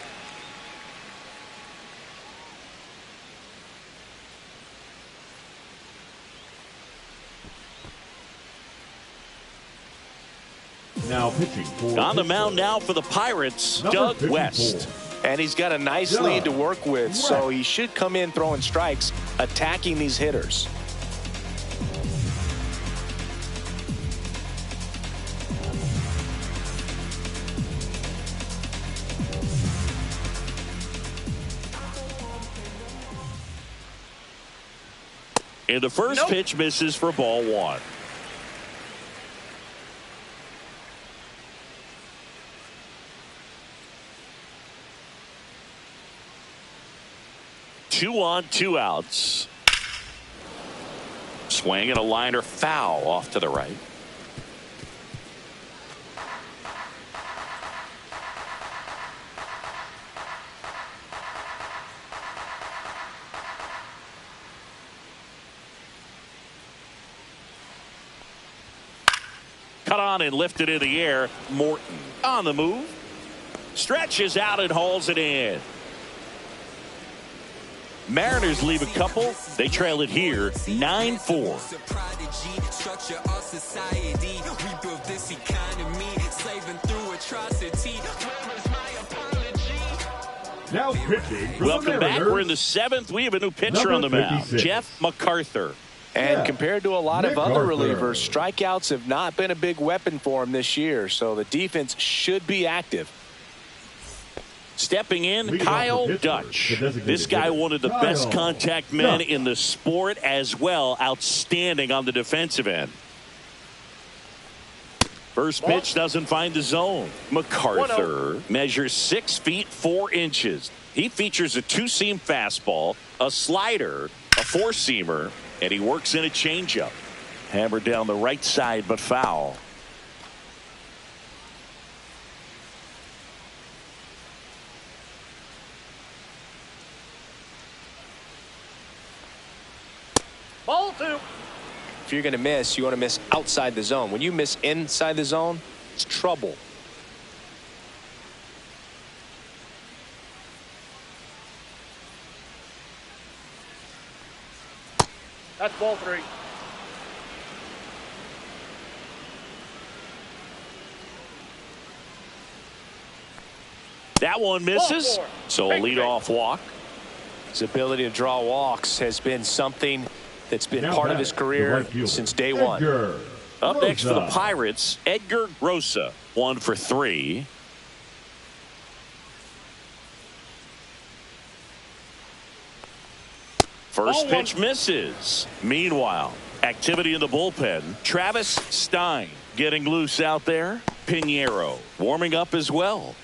Now pitching for On the mound Pittsburgh, now for the Pirates, number Doug 54. West. And he's got a nice Doug lead to work with, so West. he should come in throwing strikes, attacking these hitters. And the first Nope. pitch misses for ball 1. Two on, 2 outs. Swing and a liner foul off to the right. Cut on and lifted in the air. Morton on the move. Stretches out and hauls it in. Mariners leave a couple. They trail it here 9-4. Structure our society. We built this economy, slaving through atrocity. Where is my apology? Now pitching for Welcome the back. Mariners, We're in the 7th. We have a new pitcher Number on the mound. 56. Jeff MacArthur. And Yeah. compared to a lot of other MacArthur. relievers, strikeouts have not been a big weapon for him this year, so the defense should be active. Stepping in, Leading off Kyle for Pittsburgh, Dutch. the designated This guy, hitter, one of the Kyle best contact men Dutch. in the sport as well. Outstanding on the defensive end. First pitch doesn't find the zone. MacArthur measures 6 feet 4 inches. He features a 2-seam fastball, a slider, a 4-seamer, and he works in a changeup. Hammered down the right side, but foul. Ball 2. If you're going to miss, you want to miss outside the zone. When you miss inside the zone, it's trouble. That's ball 3. That one misses. Ball 4. So a Big leadoff walk. His ability to draw walks has been something that's been Now part of back, his the career right fielder, since day one. Edgar Up next for the Rosa. Pirates, Edgar Rosa. 1 for 3. First Ball pitch misses. Meanwhile, activity in the bullpen. Travis Stein getting loose out there. Pinheiro warming up as well.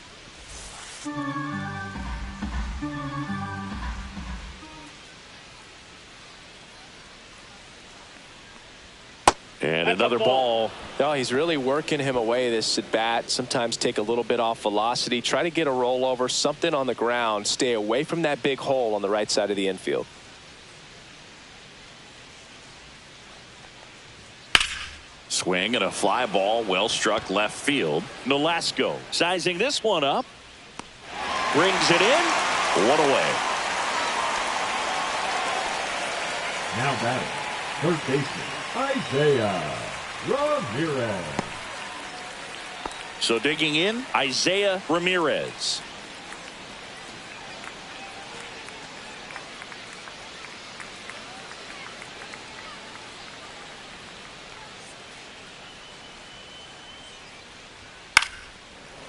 another ball. No, he's really working him away this at bat. Sometimes take a little bit off velocity. Try to get a rollover, something on the ground. Stay away from that big hole on the right side of the infield. Swing and a fly ball, well struck left field. Nolasco sizing this one up. Brings it in. One away. Now batting, third baseman Isaiah Ramirez. So digging in, Isaiah Ramirez.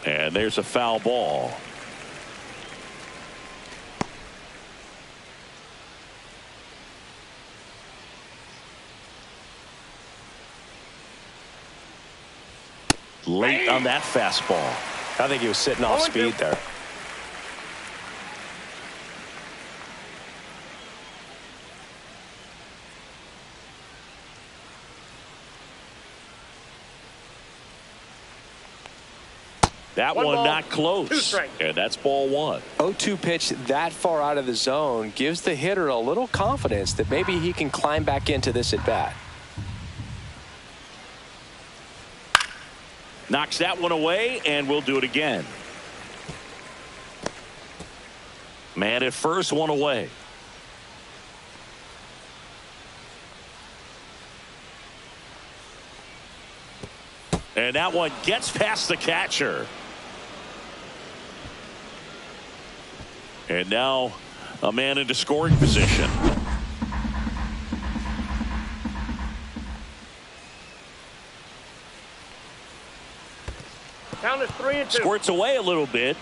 And there's a foul ball. Late on that fastball. I think he was sitting off speed there. That one not close. And that's ball one. 0-2 pitch that far out of the zone gives the hitter a little confidence that maybe he can climb back into this at bat. Knocks that one away, and we'll do it again. Man at first, one away. And that one gets past the catcher. And now a man into scoring position. Count is 3-2. Squirts away a little bit.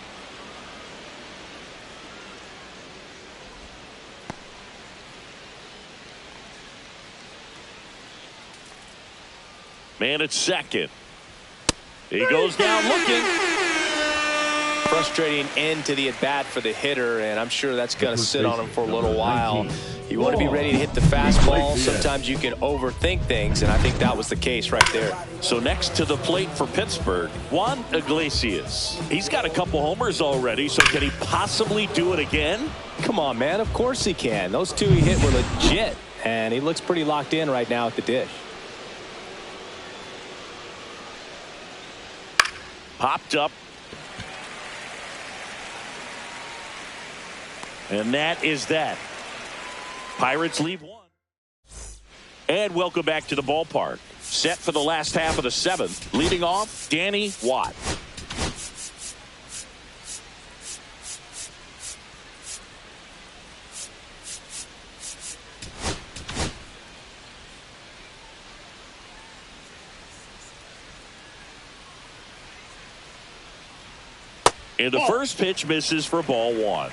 Man at second. He goes down looking. Frustrating end to the at bat for the hitter, and I'm sure that's going to sit on him for a little while. You want to be ready to hit the fastball. Sometimes you can overthink things, and I think that was the case right there. So next to the plate for Pittsburgh, Juan Iglesias. He's got a couple homers already, so can he possibly do it again? Come on, man. Of course he can. Those two he hit were legit, and he looks pretty locked in right now at the dish. Popped up. And that is that. Pirates leave one. And welcome back to the ballpark. Set for the last half of the seventh. Leading off, Danny Watt. And the first pitch misses for ball one.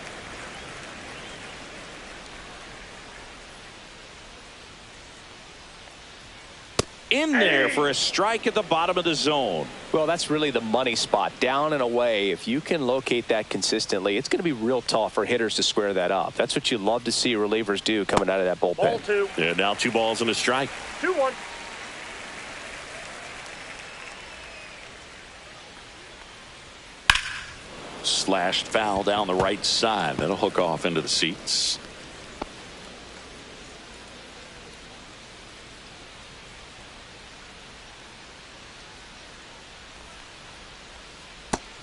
In there for a strike at the bottom of the zone. Well, that's really the money spot. Down and away. If you can locate that consistently, it's going to be real tough for hitters to square that up. That's what you love to see relievers do coming out of that bullpen. Ball two. And now 2 balls and a strike. 2-1. Slashed foul down the right side. That'll hook off into the seats.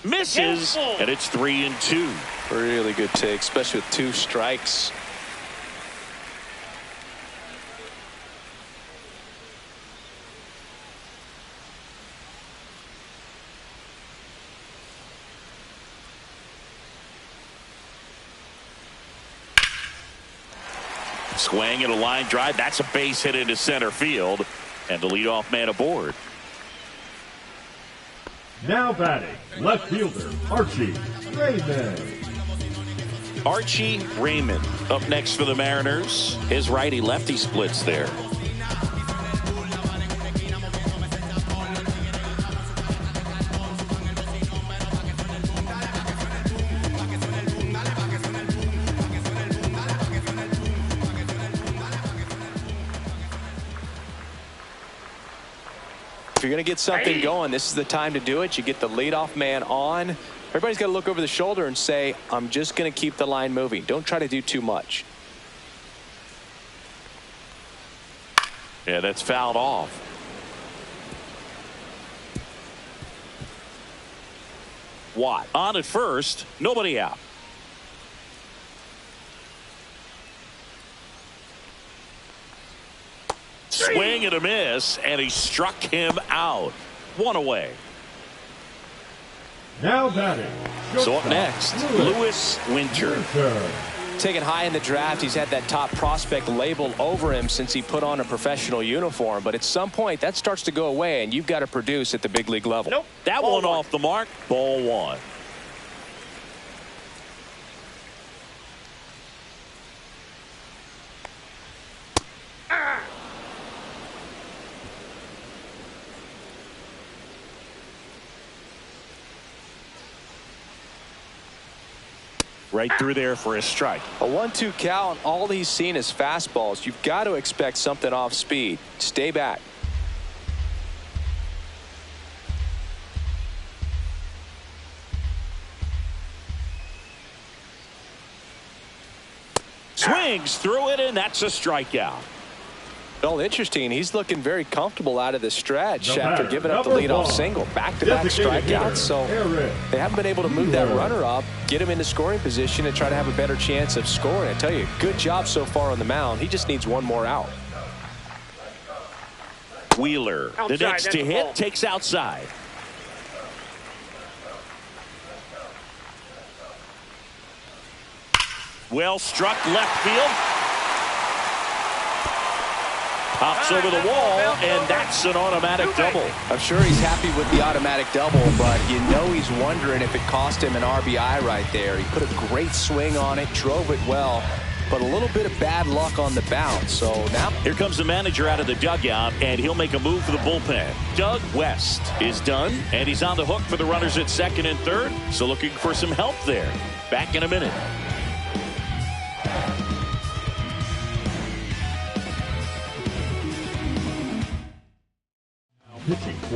Misses, and it's 3-2. Really good take, especially with 2 strikes. Swing and a line drive. That's a base hit into center field. And the leadoff man aboard. Now batting, left fielder Archie Raymond. Archie Raymond up next for the Mariners. His righty-lefty splits there. If you're going to get something going, this is the time to do it. You get the leadoff man on. Everybody's got to look over the shoulder and say, I'm just going to keep the line moving. Don't try to do too much. Yeah, that's fouled off. Watt on at first, nobody out. Swing and a miss, and he struck him out. One away. Now batting. So up next, Lewis Winter. Taken high in the draft, he's had that top prospect label over him since he put on a professional uniform. But at some point, that starts to go away, and you've got to produce at the big league level. Nope. That Ball one off the mark. Ball one. Right through there for a strike. A 1-2 count, all he's seen is fastballs. You've got to expect something off speed. Stay back. Swings through it, and that's a strikeout. Well, interesting. He's looking very comfortable out of the stretch No after matter. giving up the Number leadoff one. single. Back-to-back Designated hitter, strikeouts. So Aaron they haven't been able to move that Wheeler. runner up, get him into scoring position, and try to have a better chance of scoring. I tell you, good job so far on the mound. He just needs one more out. Wheeler, the Outside, next that's to a hit, ball. takes outside. Well struck left field. Pops over the wall, and that's an automatic double. I'm sure he's happy with the automatic double, but you know he's wondering if it cost him an RBI right there. He put a great swing on it, drove it well, but a little bit of bad luck on the bounce. So now Here comes the manager out of the dugout, and he'll make a move for the bullpen. Doug West is done, and he's on the hook for the runners at second and third, so looking for some help there. Back in a minute.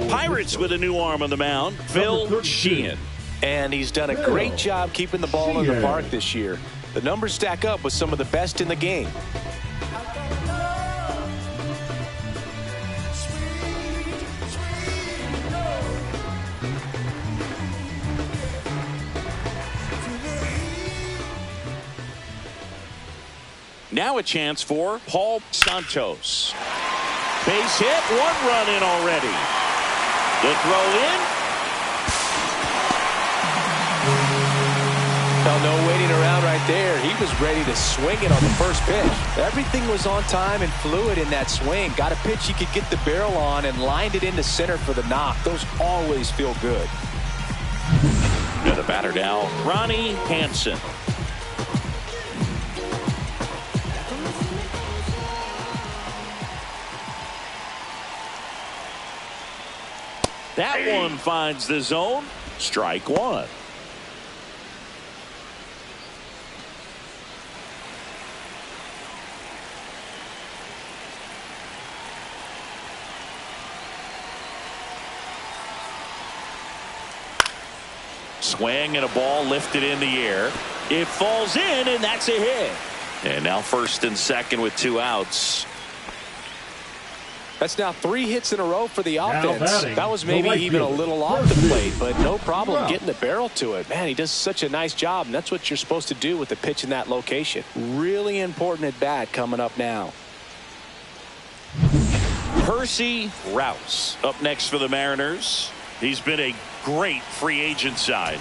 Pirates with a new arm on the mound, Phil Sheehan. and he's done a great job keeping the ball in the park this year. The numbers stack up with some of the best in the game. Now a chance for Paul Santos. Base hit, one run in already. The throw in. No waiting around right there. He was ready to swing it on the first pitch. Everything was on time and fluid in that swing. Got a pitch he could get the barrel on and lined it into center for the knock. Those always feel good. And the batter now, Ronnie Hansen. That one finds the zone. Strike one. Swing and a ball lifted in the air. It falls in, and that's a hit. And now first and second with two outs. That's now 3 hits in a row for the offense. batting, That was the maybe right even a fielder, little off the Murphy. plate, but no problem Wow. getting the barrel to it. Man, he does such a nice job, and that's what you're supposed to do with the pitch in that location. Really important at bat coming up now. Percy Rouse up next for the Mariners. He's been a great free agent sign.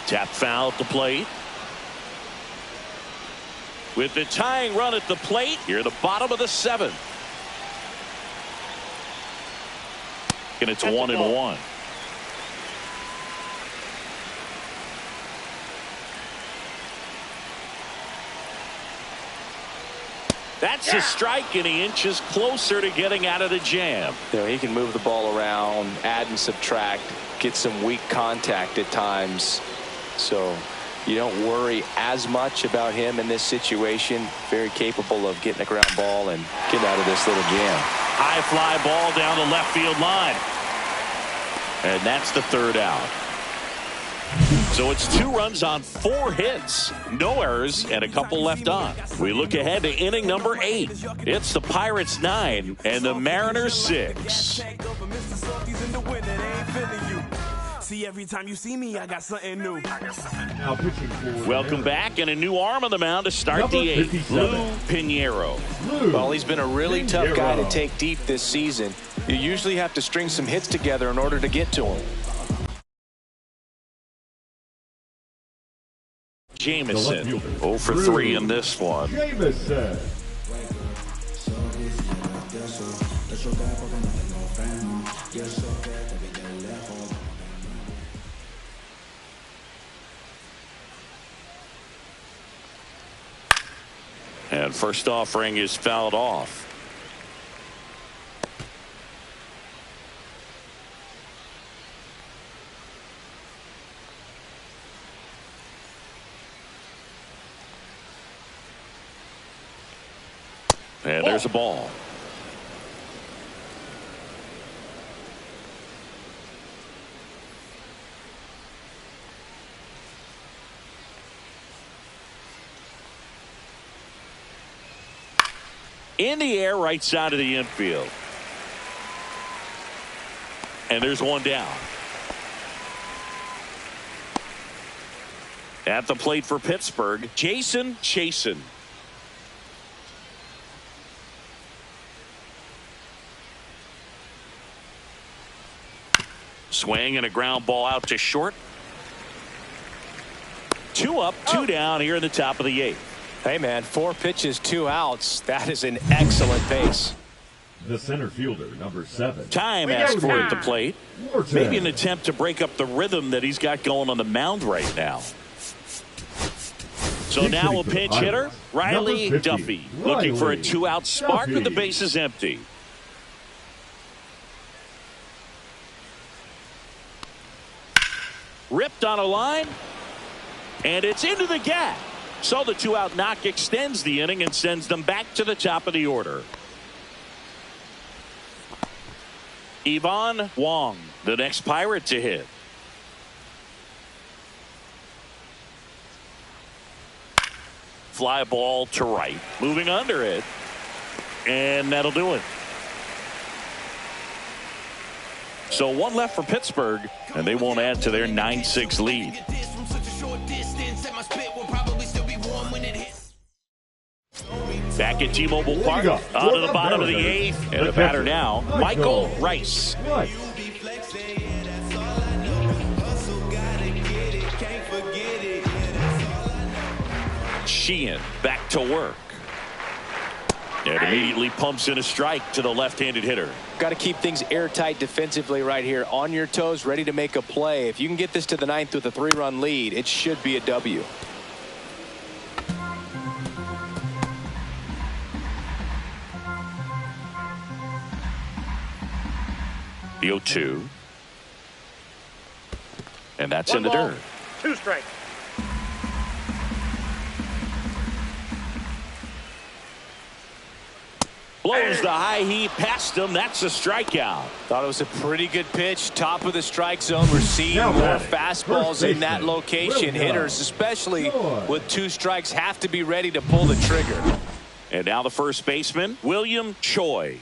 Tap foul at the plate. With the tying run at the plate, here at the bottom of the 7th. And it's 1-1. That's a strike, and he inches closer to getting out of the jam. You know, he can move the ball around, add and subtract, get some weak contact at times. So you don't worry as much about him in this situation. Very capable of getting a ground ball and getting out of this little jam. High fly ball down the left field line. And that's the third out. So it's 2 runs on 4 hits, no errors, and a couple left on. We look ahead to inning number 8. It's the Pirates 9 and the Mariners 6. See, every time you see me, I got something new. Now pitching for Welcome back, and a new arm on the mound to start Number the 8th, 57. Lou Pinheiro. Lou Well, he's been a really tough guy to Pinheiro. take deep this season. You usually have to string some hits together in order to get to him. Jamison, fielder, 0 for 3 in this one. Jamison. And first offering is fouled off. And there's a ball. In the air, right side of the infield. And there's one down. At the plate for Pittsburgh, Jason Chasen. Swing and a ground ball out to short. 2 up, 2 down here in the top of the 8th. Hey, man, 4 pitches, 2 outs. That is an excellent pace. The center fielder, number 7. Time asked for at the plate. Morton. Maybe an attempt to break up the rhythm that he's got going on the mound right now. So now a pinch hitter, Riley Number 50, Duffy, looking for a Riley 2-out spark with the Duffy. bases empty. Ripped on a line, and it's into the gap. So the 2-out knock extends the inning and sends them back to the top of the order. Yvonne Wong, the next Pirate to hit. Fly ball to right, moving under it, and that'll do it. So 1 left for Pittsburgh, and they won't add to their 9-6 lead. Back at T-Mobile Park, on to the bottom of the 8th, and the batter now, Michael Rice. Right. Sheehan back to work. And immediately pumps in a strike to the left-handed hitter. Got to keep things airtight defensively right here. On your toes, ready to make a play. If you can get this to the 9th with a 3-run lead, it should be a W. The 0-2. And that's 1 in the ball, dirt. 2 strikes. Blows the high heat past him. That's a strikeout. Thought it was a pretty good pitch. Top of the strike zone. We're seeing Now more back, fastballs first in that baseman, location. William Hitters, especially Joy. with 2 strikes, have to be ready to pull the trigger. And now the first baseman, William Choi.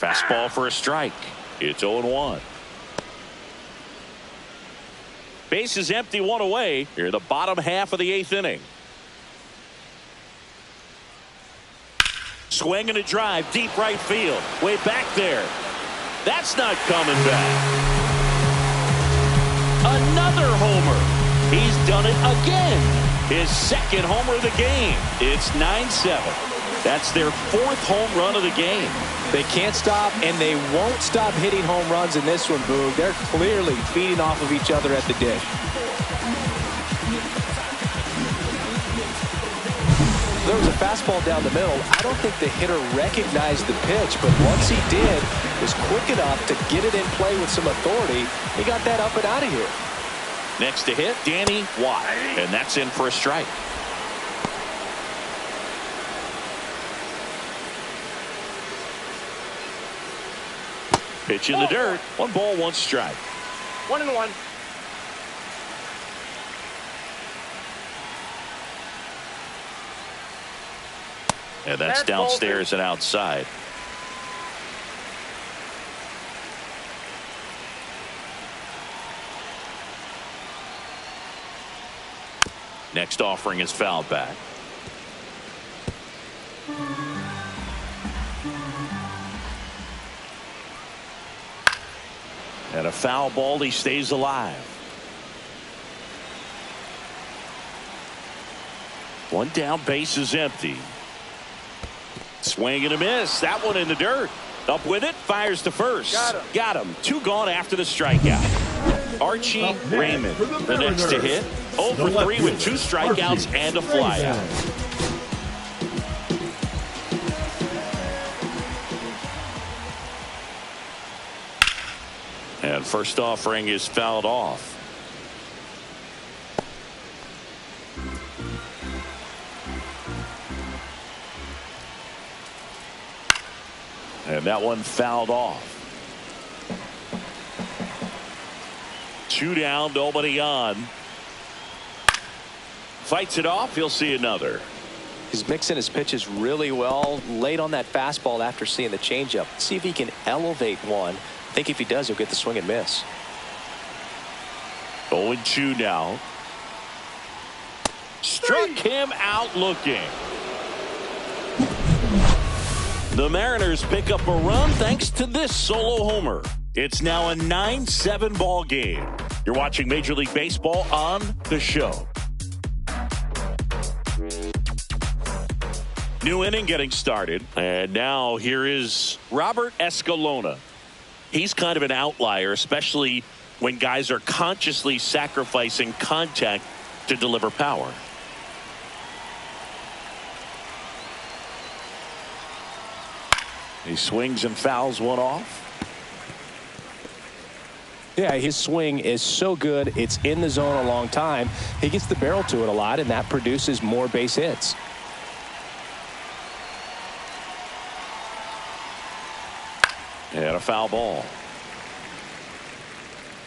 Fastball for a strike. It's 0-1. Base is empty, one away. Here in the bottom half of the 8th inning. Swing and a drive, deep right field. Way back there. That's not coming back. Another homer. He's done it again. His second homer of the game. It's 9-7. That's their 4th home run of the game. They can't stop, and they won't stop hitting home runs in this one, Boog. They're clearly feeding off of each other at the dish. There was a fastball down the middle. I don't think the hitter recognized the pitch, but once he did, was quick enough to get it in play with some authority. He got that up and out of here. Next to hit, Danny Watt, and that's in for a strike. Pitch in the dirt. 1 ball, 1 strike. 1-1. And that's downstairs and outside. Next offering is fouled back. And a foul ball, he stays alive. 1 down, base is empty. Swing and a miss. That one in the dirt. Up with it, fires to first. Got him. 2 gone after the strikeout. Archie Raymond, the next to hit. 0 for 3 with 2 strikeouts and a flyout. And first offering is fouled off. And that one fouled off. 2 down, nobody on. Fights it off. He'll see another. He's mixing his pitches really well. Late on that fastball after seeing the changeup. See if he can elevate one. I think if he does, he'll get the swing and miss. 0-2 now. Struck him out looking. The Mariners pick up a run thanks to this solo homer. It's now a 9-7 ball game. You're watching Major League Baseball on The Show. New inning getting started. And now here is Robert Escalona. He's kind of an outlier, especially when guys are consciously sacrificing contact to deliver power. He swings and fouls one off. Yeah, his swing is so good. It's in the zone a long time. He gets the barrel to it a lot, and that produces more base hits. And a foul ball.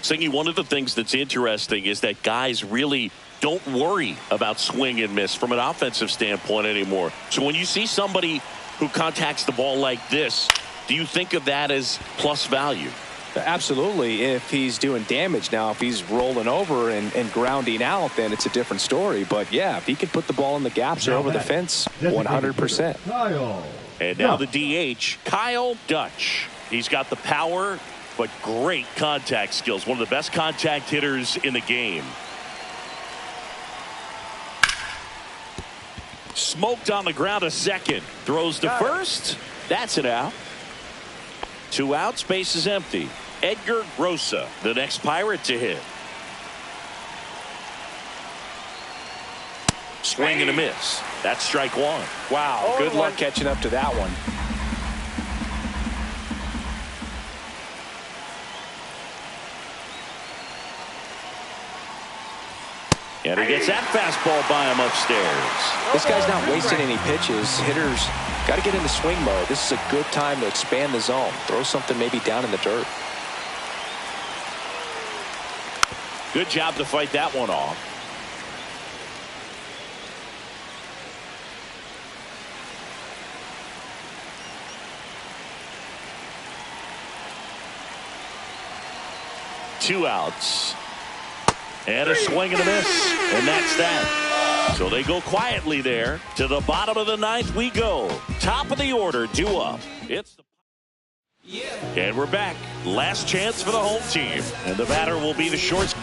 Singy, one of the things that's interesting is that guys really don't worry about swing and miss from an offensive standpoint anymore. So when you see somebody who contacts the ball like this, do you think of that as plus value? Absolutely. If he's doing damage. Now, if he's rolling over and grounding out, then it's a different story. But yeah, if he can put the ball in the gaps or over the fence, 100%. And now the DH, Kyle Dutch. He's got the power, but great contact skills. One of the best contact hitters in the game. Smoked on the ground a second. Throws to first. That's it out. 2 outs, base is empty. Edgar Rosa, the next Pirate to hit. Swing and a miss. That's strike 1. Wow, good luck catching up to that one. And he gets that fastball by him upstairs. This guy's not wasting any pitches. Hitters got to get into swing mode. This is a good time to expand the zone. Throw something maybe down in the dirt. Good job to fight that one off. 2 outs. And a swing and a miss. And that's that. So they go quietly there. To the bottom of the 9th we go. Top of the order, due up. It's the... And we're back. Last chance for the home team. And the batter will be the short.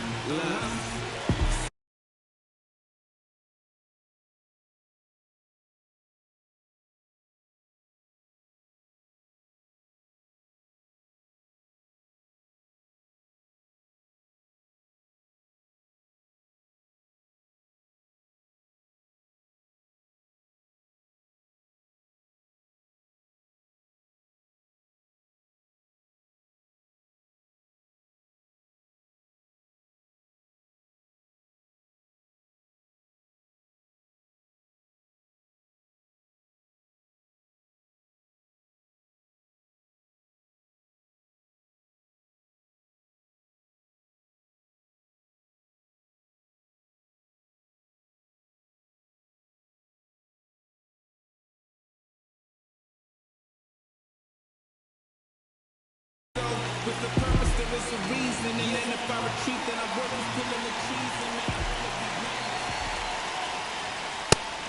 With the purpose, there is a reason. And then if I retreat, then I work with pulling the cheese.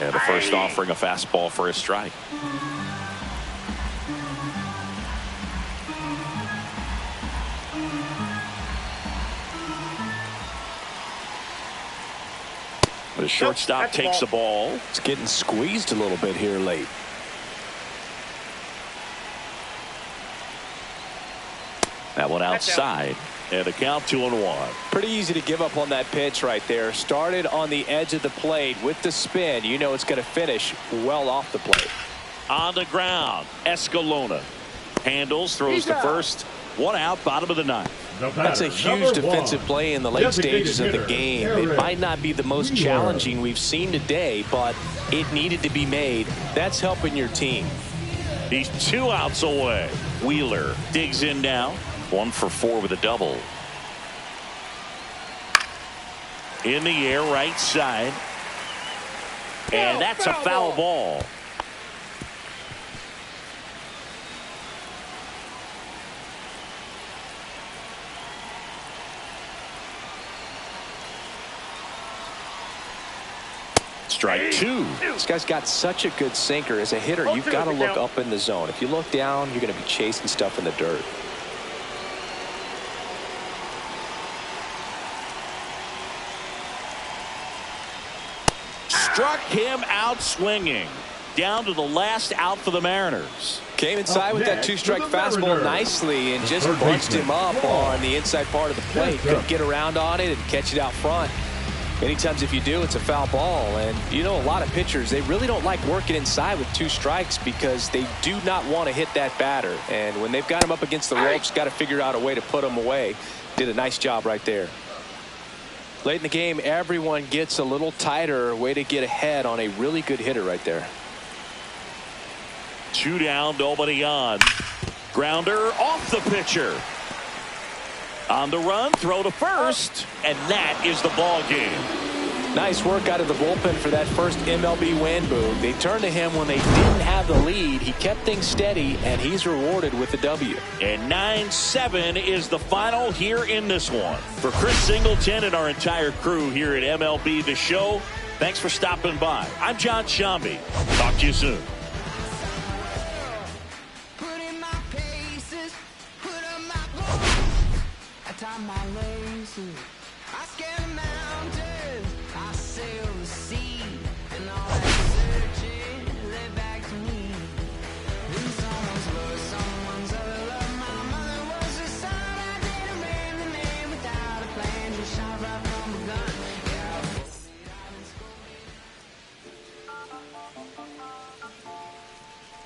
And the first offering a fastball for a strike. The shortstop takes the ball. It's getting squeezed a little bit here late. That one outside. And a count 2-1. Pretty easy to give up on that pitch right there. Started on the edge of the plate with the spin. You know it's going to finish well off the plate. On the ground, Escalona handles, throws to first. 1 out, bottom of the 9th. That's a huge defensive play in the late stages of the game. It might not be the most challenging we've seen today, but it needed to be made. That's helping your team. He's 2 outs away. Wheeler digs in now. 1 for 4 with a double. In the air, right side. And that's a foul ball. Strike 2. This guy's got such a good sinker. As a hitter, you've got to look up in the zone. If you look down, you're going to be chasing stuff in the dirt. Struck him out swinging. Down to the last out for the Mariners. Came inside with that 2-strike fastball nicely and just bunched him up on the inside part of the plate. Couldn't get around on it and catch it out front. Many times if you do, it's a foul ball. And you know, a lot of pitchers, they really don't like working inside with 2 strikes because they do not want to hit that batter. And when they've got him up against the ropes, got to figure out a way to put him away. Did a nice job right there. Late in the game, everyone gets a little tighter. Way to get ahead on a really good hitter right there. 2 down, nobody on. Grounder off the pitcher. On the run, throw to first, and that is the ball game. Nice work out of the bullpen for that first MLB win, Boog. They turned to him when they didn't have the lead. He kept things steady, and he's rewarded with the W. And 9-7 is the final here in this one. For Chris Singleton and our entire crew here at MLB The Show, thanks for stopping by. I'm John Shambi. Talk to you soon. Put in my paces, put on my time my laces.